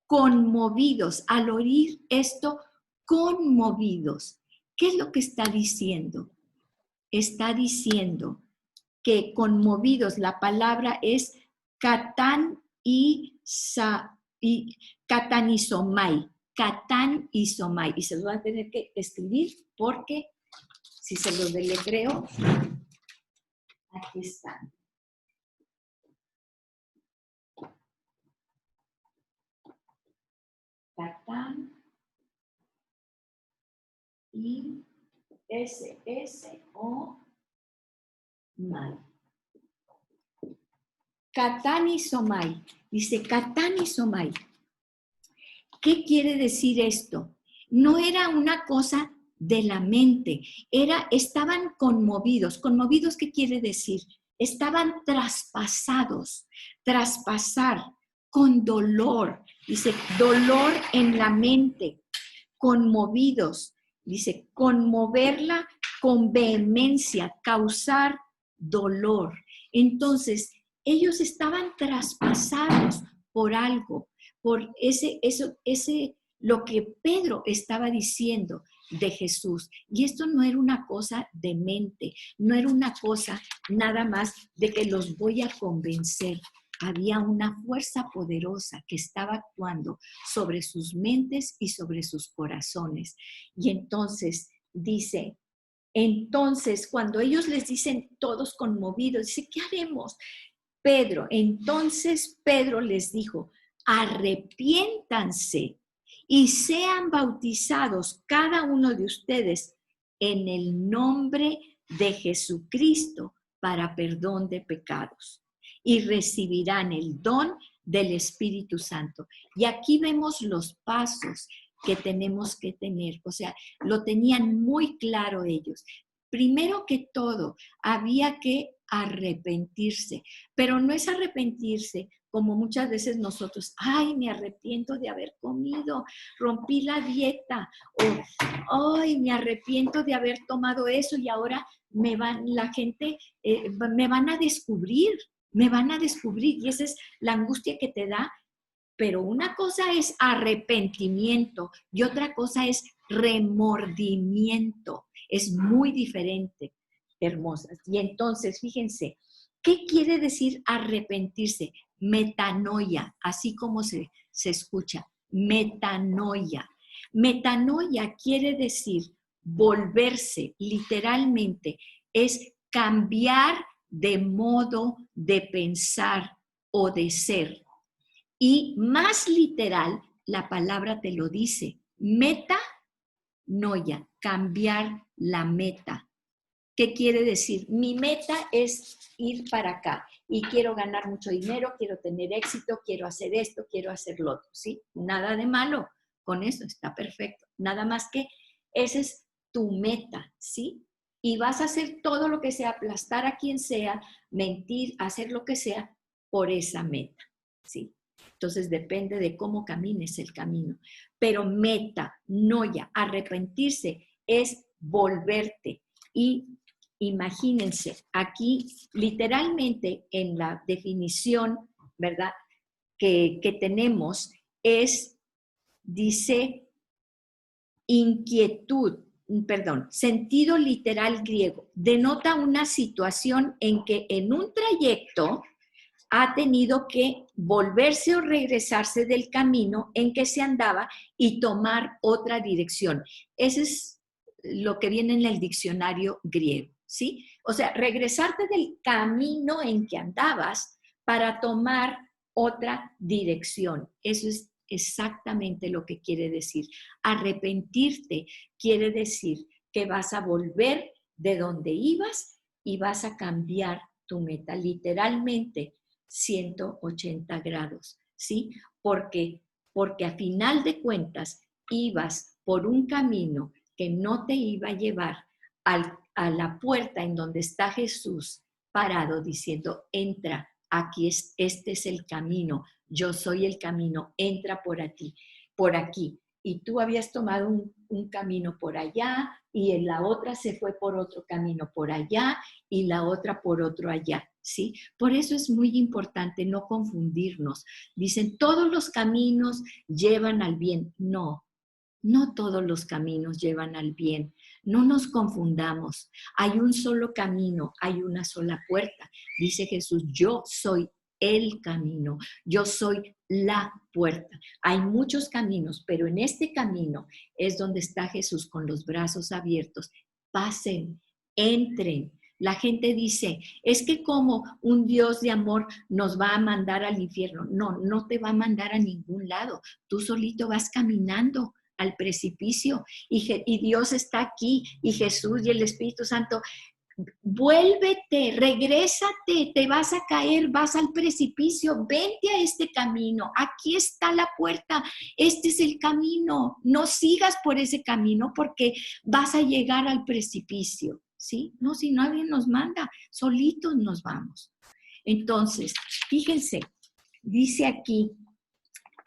conmovidos, al oír esto, conmovidos. ¿Qué es lo que está diciendo? Está diciendo que conmovidos, la palabra es katán y katanizomai, katán y somai. Y se lo van a tener que escribir porque si se los deletreo, aquí están. Katán y S-S-O-mai. Katán y somai. Dice katán y somai. ¿Qué quiere decir esto? No era una cosa de la mente, estaban conmovidos. ¿Conmovidos qué quiere decir? Estaban traspasados, traspasar con dolor. Dice, dolor en la mente, conmovidos. Dice, conmoverla con vehemencia, causar dolor. Entonces, ellos estaban traspasados por algo, por lo que Pedro estaba diciendo de Jesús. Y esto no era una cosa de mente, no era una cosa nada más de que los voy a convencer. Había una fuerza poderosa que estaba actuando sobre sus mentes y sobre sus corazones. Y entonces dice, cuando ellos les dicen todos conmovidos, dice, ¿qué haremos? Entonces Pedro les dijo, arrepiéntanse y sean bautizados cada uno de ustedes en el nombre de Jesucristo para perdón de pecados y recibirán el don del Espíritu Santo. Y aquí vemos los pasos que tenemos que tener, o sea, lo tenían muy claro ellos. Primero que todo, había que arrepentirse, pero no es arrepentirse como muchas veces nosotros, ay, me arrepiento de haber comido, rompí la dieta, o ay, me arrepiento de haber tomado eso y ahora la gente me van a descubrir y esa es la angustia que te da. Pero una cosa es arrepentimiento y otra cosa es remordimiento. Es muy diferente, hermosas. Y entonces, fíjense, ¿qué quiere decir arrepentirse? Metanoia, así como se escucha, metanoia. Metanoia quiere decir volverse, literalmente, es cambiar de modo de pensar o de ser. Y más literal, la palabra te lo dice, metanoia, cambiar la meta. ¿Qué quiere decir? Mi meta es ir para acá y quiero ganar mucho dinero, quiero tener éxito, quiero hacer esto, quiero hacer lo otro, ¿sí? Nada de malo con eso, está perfecto. Nada más que esa es tu meta, ¿sí? Y vas a hacer todo lo que sea, aplastar a quien sea, mentir, hacer lo que sea por esa meta, ¿sí? Entonces depende de cómo camines el camino. Pero metanoia, arrepentirse, es volverte. Y imagínense, aquí literalmente en la definición, ¿verdad? Que tenemos dice sentido literal griego. Denota una situación en que en un trayecto ha tenido que volverse o regresarse del camino en que se andaba y tomar otra dirección. Ese es lo que viene en el diccionario griego, ¿sí? O sea, regresarte del camino en que andabas para tomar otra dirección. Eso es exactamente lo que quiere decir. Arrepentirte quiere decir que vas a volver de donde ibas y vas a cambiar tu meta, literalmente 180 grados, ¿sí? Porque a final de cuentas ibas por un camino que no te iba a llevar a la puerta en donde está Jesús parado diciendo, entra, este es el camino, yo soy el camino, entra por aquí. y tú habías tomado un camino por allá y en la otra se fue por otro camino por allá y la otra por otro allá, ¿sí? Por eso es muy importante no confundirnos. Dicen, todos los caminos llevan al bien. No, no todos los caminos llevan al bien. No nos confundamos. Hay un solo camino, hay una sola puerta. Dice Jesús, yo soy el camino, yo soy la puerta. Hay muchos caminos, pero en este camino es donde está Jesús con los brazos abiertos. Pasen, entren. La gente dice, es que como un Dios de amor nos va a mandar al infierno. No, no te va a mandar a ningún lado. Tú solito vas caminando al precipicio y Dios está aquí y Jesús y el Espíritu Santo. Vuélvete, regrésate, te vas a caer, vas al precipicio, vente a este camino, aquí está la puerta, este es el camino, no sigas por ese camino porque vas a llegar al precipicio, ¿sí? No, si nadie nos manda, solitos nos vamos. Entonces, fíjense, dice aquí,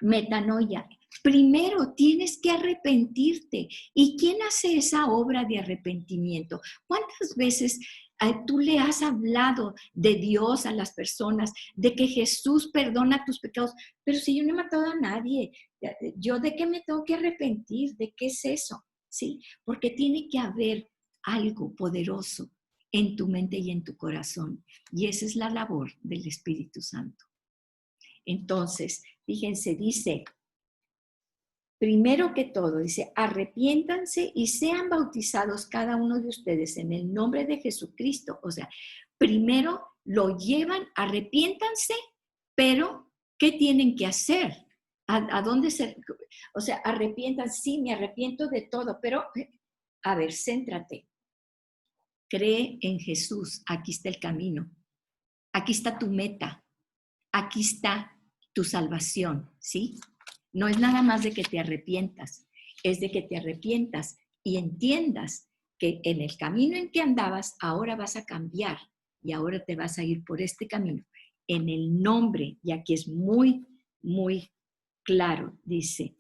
metanoia. Primero tienes que arrepentirte. ¿Y quién hace esa obra de arrepentimiento? ¿Cuántas veces tú le has hablado de Dios a las personas, de que Jesús perdona tus pecados? Pero si yo no he matado a nadie, ¿yo de qué me tengo que arrepentir? ¿De qué es eso? ¿Sí? Porque tiene que haber algo poderoso en tu mente y en tu corazón. Y esa es la labor del Espíritu Santo. Entonces, fíjense, dice, primero que todo, dice, arrepiéntanse y sean bautizados cada uno de ustedes en el nombre de Jesucristo. O sea, primero lo llevan, arrepiéntanse, pero ¿qué tienen que hacer? ¿A dónde se...? O sea, arrepiéntanse, sí, me arrepiento de todo, pero, a ver, céntrate. Cree en Jesús, aquí está el camino, aquí está tu meta, aquí está tu salvación, ¿sí? No es nada más de que te arrepientas, es de que te arrepientas y entiendas que en el camino en que andabas, ahora vas a cambiar y ahora te vas a ir por este camino. En el nombre, y aquí es muy, muy claro, dice,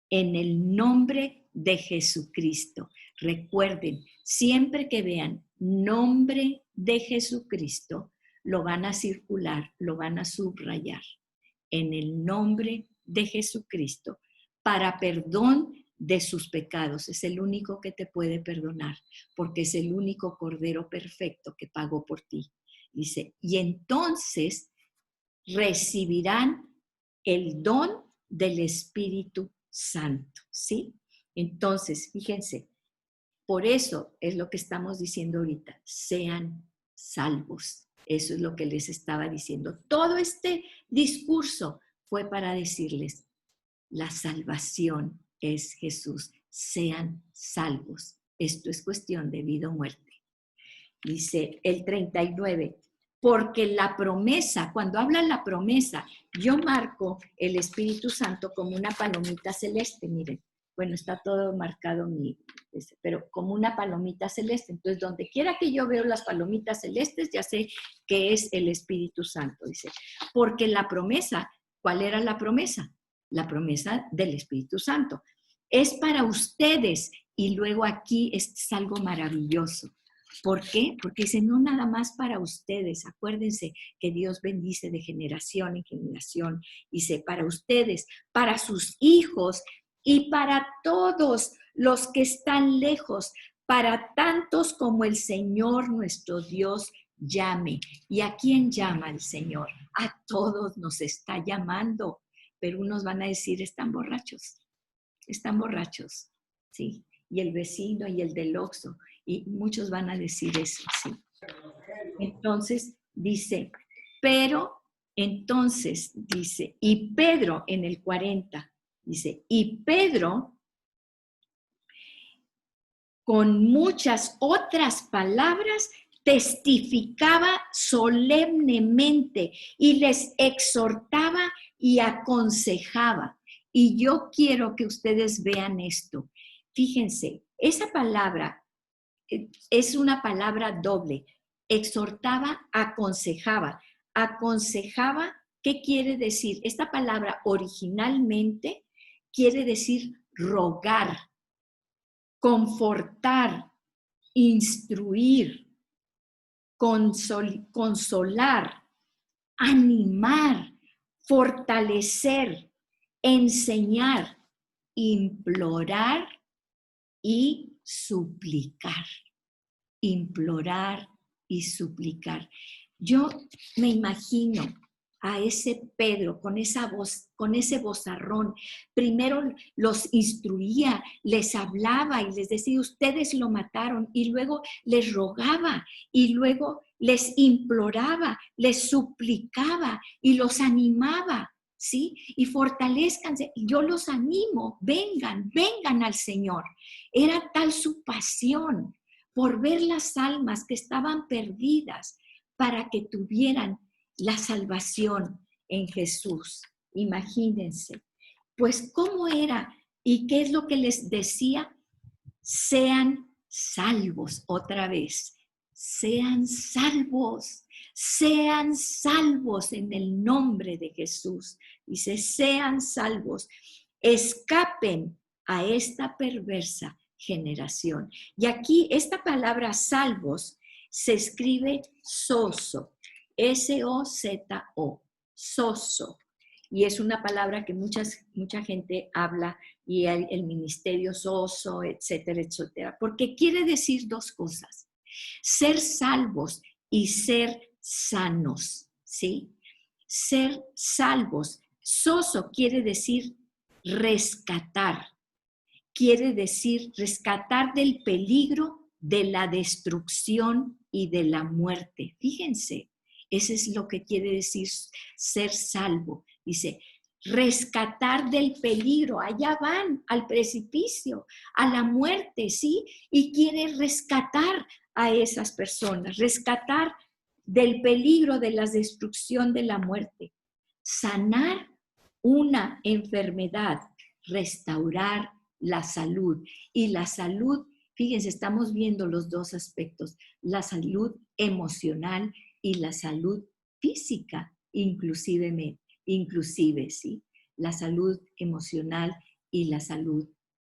en el nombre de Jesucristo. Recuerden, siempre que vean nombre de Jesucristo, lo van a circular, lo van a subrayar. En el nombre de Jesucristo, para perdón de sus pecados. Es el único que te puede perdonar, porque es el único Cordero perfecto que pagó por ti. Dice, y entonces recibirán el don del Espíritu Santo, ¿sí? Entonces, fíjense, por eso es lo que estamos diciendo ahorita, sean salvos. Eso es lo que les estaba diciendo. Todo este discurso fue para decirles, la salvación es Jesús, sean salvos. Esto es cuestión de vida o muerte. Dice el 39, porque la promesa, cuando habla la promesa, yo marco el Espíritu Santo como una palomita celeste, miren. Bueno, está todo marcado, pero como una palomita celeste. Entonces, donde quiera que yo veo las palomitas celestes, ya sé que es el Espíritu Santo. Dice, porque la promesa, ¿cuál era la promesa? La promesa del Espíritu Santo. Es para ustedes. Y luego aquí es algo maravilloso. ¿Por qué? Porque dice, no nada más para ustedes. Acuérdense que Dios bendice de generación en generación. Dice, para ustedes, para sus hijos y para todos los que están lejos, para tantos como el Señor nuestro Dios llame. ¿Y a quién llama el Señor? A todos nos está llamando, pero unos van a decir, están borrachos, ¿sí? Y el vecino y el del Oxxo, y muchos van a decir eso, ¿sí? Entonces dice, pero entonces dice, y Pedro en el 40, dice, y Pedro con muchas otras palabras testificaba solemnemente y les exhortaba y aconsejaba. Y yo quiero que ustedes vean esto. Fíjense, esa palabra es una palabra doble. Exhortaba, aconsejaba. Aconsejaba, ¿qué quiere decir? Esta palabra originalmente quiere decir rogar, confortar, instruir, consolar, animar, fortalecer, enseñar, implorar y suplicar. Implorar y suplicar. Yo me imagino a ese Pedro con esa voz, con ese vozarrón. Primero los instruía, les hablaba y les decía, ustedes lo mataron, y luego les rogaba y luego les imploraba, les suplicaba y los animaba, ¿sí? Y fortalezcanse, yo los animo, vengan al Señor. Era tal su pasión por ver las almas que estaban perdidas para que tuvieran la salvación en Jesús. Imagínense. Pues, ¿cómo era? ¿Y qué es lo que les decía? Sean salvos, otra vez. Sean salvos en el nombre de Jesús. Dice, sean salvos. Escapen a esta perversa generación. Y aquí esta palabra salvos se escribe soso, S-O-Z-O, soso. Y es una palabra que mucha gente habla, y el ministerio soso, etcétera, etcétera, porque quiere decir dos cosas: ser salvos y ser sanos, ¿sí? Ser salvos. Soso quiere decir rescatar. Quiere decir rescatar del peligro, de la destrucción y de la muerte. Fíjense, eso es lo que quiere decir ser salvo. Dice, rescatar del peligro. Allá van al precipicio, a la muerte, ¿sí? Y quiere rescatar a esas personas, rescatar del peligro, de la destrucción, de la muerte. Sanar una enfermedad, restaurar la salud. Y la salud, fíjense, estamos viendo los dos aspectos, la salud emocional y la salud física, inclusive, ¿sí? La salud emocional y la salud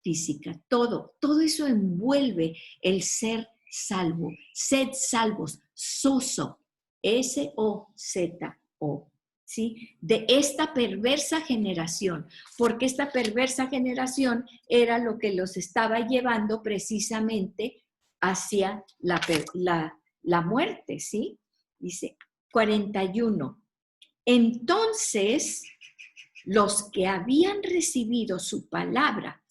física. Todo eso envuelve el ser salvo. Sed salvos, soso, S-O-Z-O. ¿Sí? De esta perversa generación, porque esta perversa generación era lo que los estaba llevando precisamente hacia la muerte, ¿sí? Dice 41. Entonces, los que habían recibido su palabra,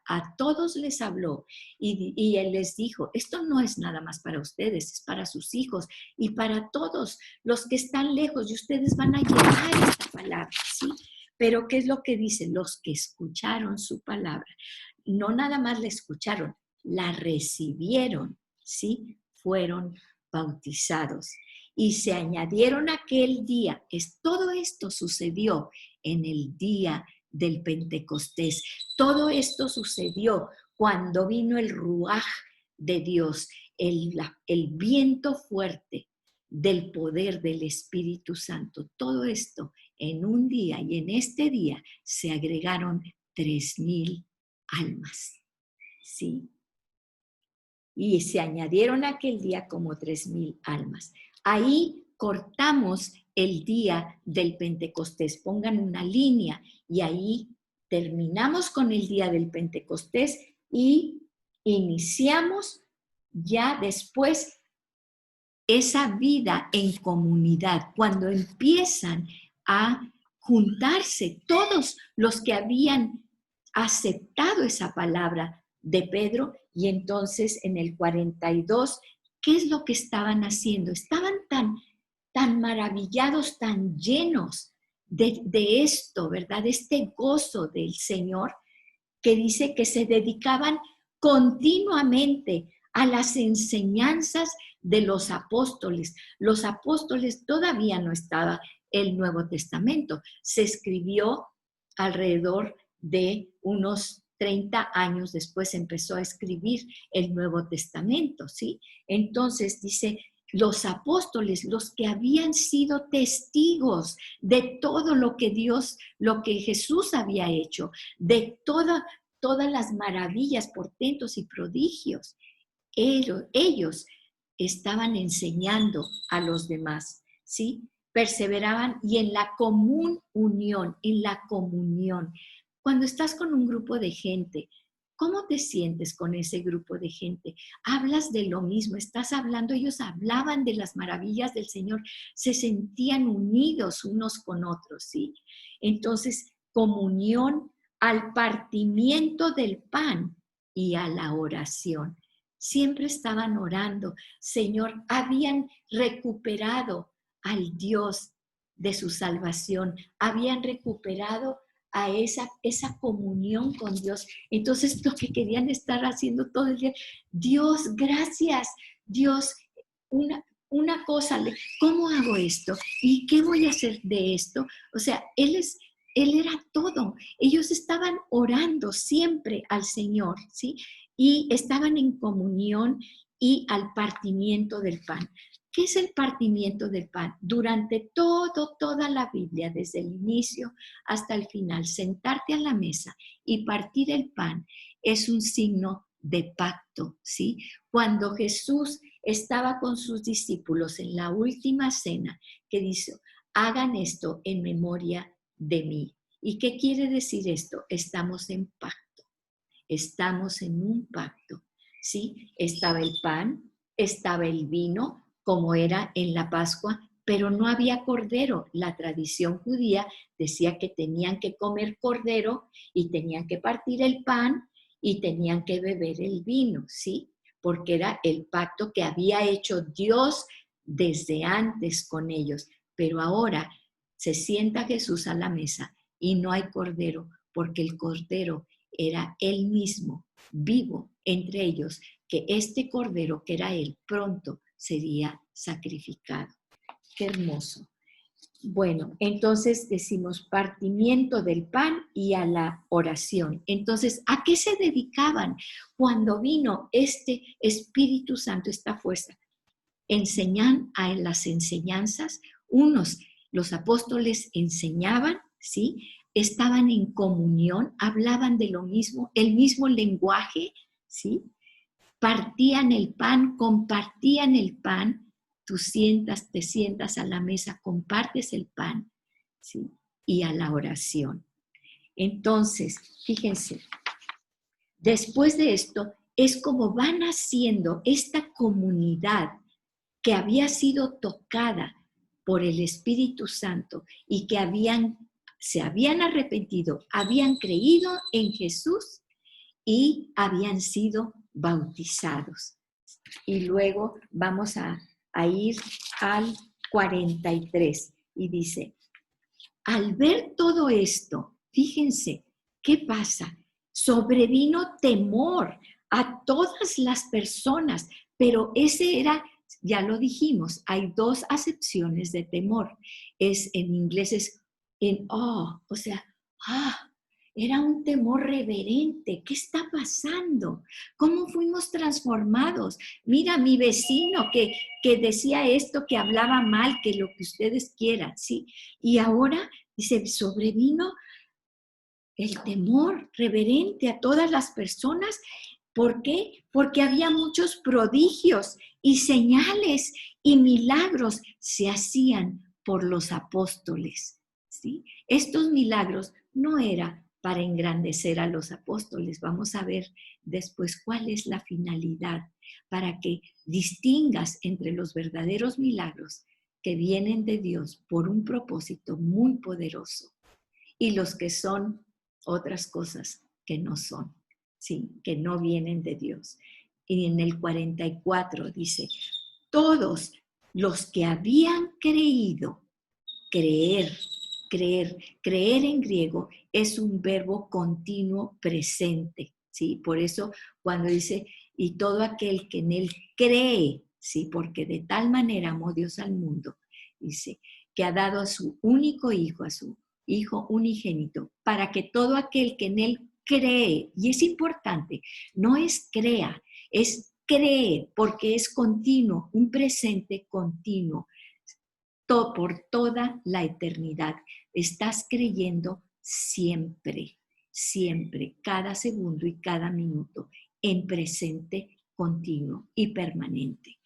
a todos les habló y él les dijo, esto no es nada más para ustedes, es para sus hijos y para todos los que están lejos, y ustedes van a llevar esta palabra, ¿sí? Pero ¿qué es lo que dice? Los que escucharon su palabra, no nada más la escucharon, la recibieron, ¿sí? Fueron bautizados. Y se añadieron aquel día, todo esto sucedió en el día del Pentecostés. Todo esto sucedió cuando vino el ruaj de Dios, el viento fuerte del poder del Espíritu Santo. Todo esto en un día, y en este día se agregaron 3,000 almas, ¿sí? Y se añadieron aquel día como 3,000 almas. Ahí cortamos el día del Pentecostés. Pongan una línea y ahí terminamos con el día del Pentecostés y iniciamos ya después esa vida en comunidad, cuando empiezan a juntarse todos los que habían aceptado esa palabra de Pedro. Y entonces en el 42, ¿qué es lo que estaban haciendo? Estaban tan maravillados, tan llenos de esto, ¿verdad? De este gozo del Señor, que dice que se dedicaban continuamente a las enseñanzas de los apóstoles. Los apóstoles todavía no estaba el Nuevo Testamento. Se escribió alrededor de unos 30 años después, empezó a escribir el Nuevo Testamento, ¿sí? Entonces dice, los apóstoles, los que habían sido testigos de todo lo que lo que Jesús había hecho, de todas las maravillas, portentos y prodigios, ellos estaban enseñando a los demás, ¿sí? Perseveraban y en la común unión, en la comunión. Cuando estás con un grupo de gente, ¿cómo te sientes con ese grupo de gente? Hablas de lo mismo, estás hablando, ellos hablaban de las maravillas del Señor, se sentían unidos unos con otros, ¿sí? Entonces, comunión al partimiento del pan y a la oración. Siempre estaban orando, Señor, habían recuperado al Dios de su salvación, habían recuperado a esa comunión con Dios. Entonces, lo que querían estar haciendo todo el día, Dios, gracias, Dios, una cosa, ¿cómo hago esto? ¿Y qué voy a hacer de esto? O sea, Él era todo. Ellos estaban orando siempre al Señor, ¿sí? Y estaban en comunión y al partimiento del pan. ¿Qué es el partimiento del pan? Durante toda la Biblia, desde el inicio hasta el final, sentarte a la mesa y partir el pan es un signo de pacto, ¿sí? Cuando Jesús estaba con sus discípulos en la última cena, que dice, hagan esto en memoria de mí. ¿Y qué quiere decir esto? Estamos en pacto, estamos en un pacto, ¿sí? Estaba el pan, estaba el vino, como era en la Pascua, pero no había cordero. La tradición judía decía que tenían que comer cordero y tenían que partir el pan y tenían que beber el vino, ¿sí? Porque era el pacto que había hecho Dios desde antes con ellos. Pero ahora se sienta Jesús a la mesa y no hay cordero, porque el cordero era él mismo, vivo entre ellos, que este cordero que era él pronto sería sacrificado. Qué hermoso. Bueno, entonces decimos partimiento del pan y a la oración. Entonces, ¿a qué se dedicaban cuando vino este Espíritu Santo, esta fuerza? Enseñan a las enseñanzas. Los apóstoles enseñaban, ¿sí? Estaban en comunión, hablaban de lo mismo, el mismo lenguaje, ¿sí? Partían el pan, compartían el pan, te sientas a la mesa, compartes el pan, ¿sí? Y a la oración. Entonces, fíjense, después de esto es como van haciendo esta comunidad que había sido tocada por el Espíritu Santo y que se habían arrepentido, habían creído en Jesús y habían sido bautizados. Y luego vamos a ir al 43 y dice, al ver todo esto, fíjense, ¿qué pasa? Sobrevino temor a todas las personas, pero ese era, ya lo dijimos, hay dos acepciones de temor. En inglés es en awe, o sea, era un temor reverente. ¿Qué está pasando? ¿Cómo fuimos transformados? Mira, mi vecino que decía esto, que hablaba mal, que lo que ustedes quieran, ¿sí? Y ahora, dice, sobrevino el temor reverente a todas las personas. ¿Por qué? Porque había muchos prodigios y señales y milagros se hacían por los apóstoles, ¿sí? Estos milagros no eran para engrandecer a los apóstoles. Vamos a ver después cuál es la finalidad, para que distingas entre los verdaderos milagros que vienen de Dios por un propósito muy poderoso y los que son otras cosas que no son, ¿sí? Que no vienen de Dios. Y en el 44 dice, todos los que habían creído, creer en griego es un verbo continuo presente, ¿sí? Por eso cuando dice, y todo aquel que en él cree, ¿sí? Porque de tal manera amó Dios al mundo, dice, que ha dado a su único hijo, a su hijo unigénito, para que todo aquel que en él cree, y es importante, no es crea, es cree, porque es continuo, un presente continuo, por toda la eternidad. Estás creyendo siempre, siempre, cada segundo y cada minuto, en presente continuo y permanente.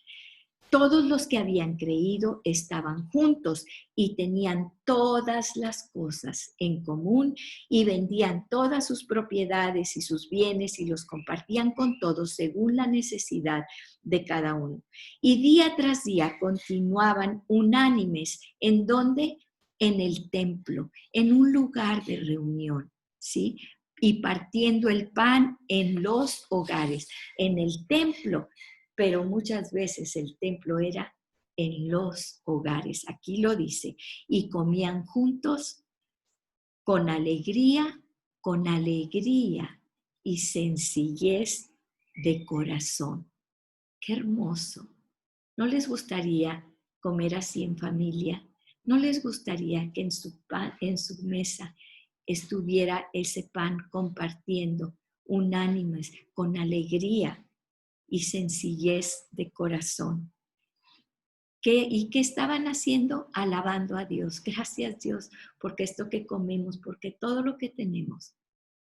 Todos los que habían creído estaban juntos y tenían todas las cosas en común y vendían todas sus propiedades y sus bienes y los compartían con todos según la necesidad de cada uno. Y día tras día continuaban unánimes. ¿En dónde? En el templo, en un lugar de reunión, ¿sí? Y partiendo el pan en los hogares, en el templo. Pero muchas veces el templo era en los hogares. Aquí lo dice. Y comían juntos con alegría y sencillez de corazón. Qué hermoso. ¿No les gustaría comer así en familia? ¿No les gustaría que en su mesa estuviera ese pan compartiendo unánimes, con alegría y sencillez de corazón? ¿Y qué estaban haciendo? Alabando a Dios. Gracias, Dios, porque esto que comemos, porque todo lo que tenemos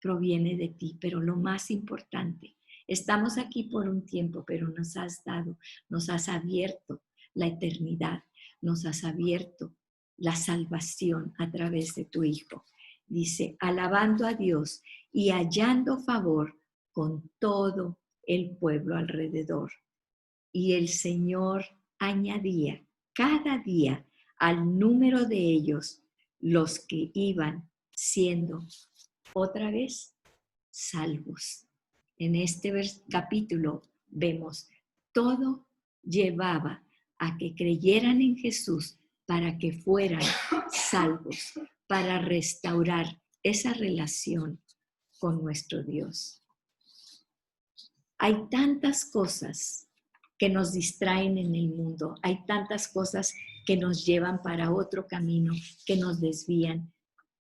proviene de ti. Pero lo más importante, estamos aquí por un tiempo, pero nos has abierto la eternidad, nos has abierto la salvación a través de tu Hijo. Dice, alabando a Dios y hallando favor con todo el pueblo alrededor. Y el Señor añadía cada día al número de ellos los que iban siendo otra vez salvos. En este capítulo vemos todo llevaba a que creyeran en Jesús para que fueran salvos, para restaurar esa relación con nuestro Dios. Hay tantas cosas que nos distraen en el mundo, hay tantas cosas que nos llevan para otro camino, que nos desvían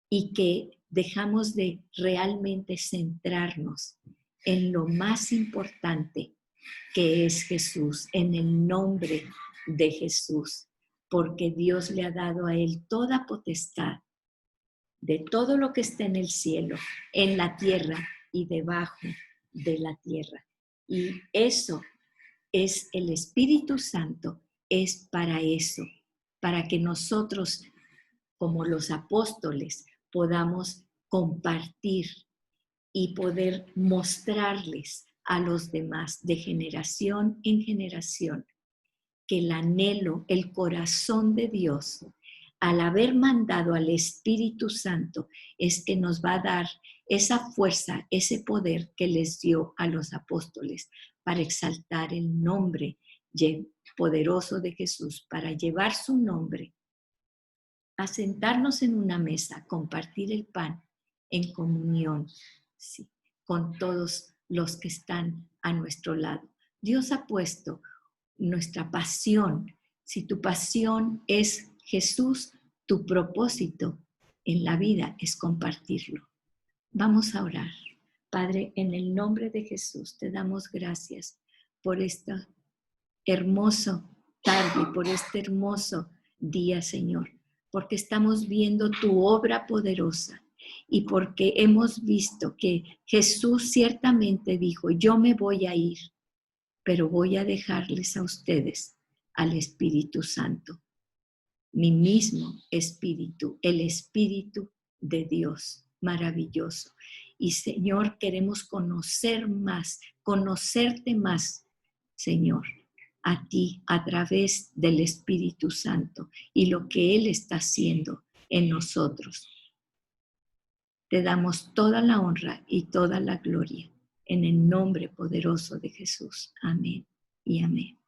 y que dejamos de realmente centrarnos en lo más importante que es Jesús, en el nombre de Jesús, porque Dios le ha dado a él toda potestad de todo lo que está en el cielo, en la tierra y debajo de la tierra. Y eso es el Espíritu Santo, es para eso, para que nosotros, como los apóstoles, podamos compartir y poder mostrarles a los demás de generación en generación que el anhelo, el corazón de Dios, al haber mandado al Espíritu Santo, es que nos va a dar esa fuerza, ese poder que les dio a los apóstoles para exaltar el nombre poderoso de Jesús, para llevar su nombre, a sentarnos en una mesa, compartir el pan en comunión, sí, con todos los que están a nuestro lado. Dios ha puesto nuestra pasión. Si tu pasión es Jesús, tu propósito en la vida es compartirlo. Vamos a orar. Padre, en el nombre de Jesús te damos gracias por esta hermosa tarde, por este hermoso día, Señor, porque estamos viendo tu obra poderosa y porque hemos visto que Jesús ciertamente dijo, yo me voy a ir, pero voy a dejarles a ustedes al Espíritu Santo, mi mismo Espíritu, el Espíritu de Dios, maravilloso. Y Señor, queremos conocer más, conocerte más, Señor, a ti a través del Espíritu Santo y lo que Él está haciendo en nosotros. Te damos toda la honra y toda la gloria en el nombre poderoso de Jesús. Amén y amén.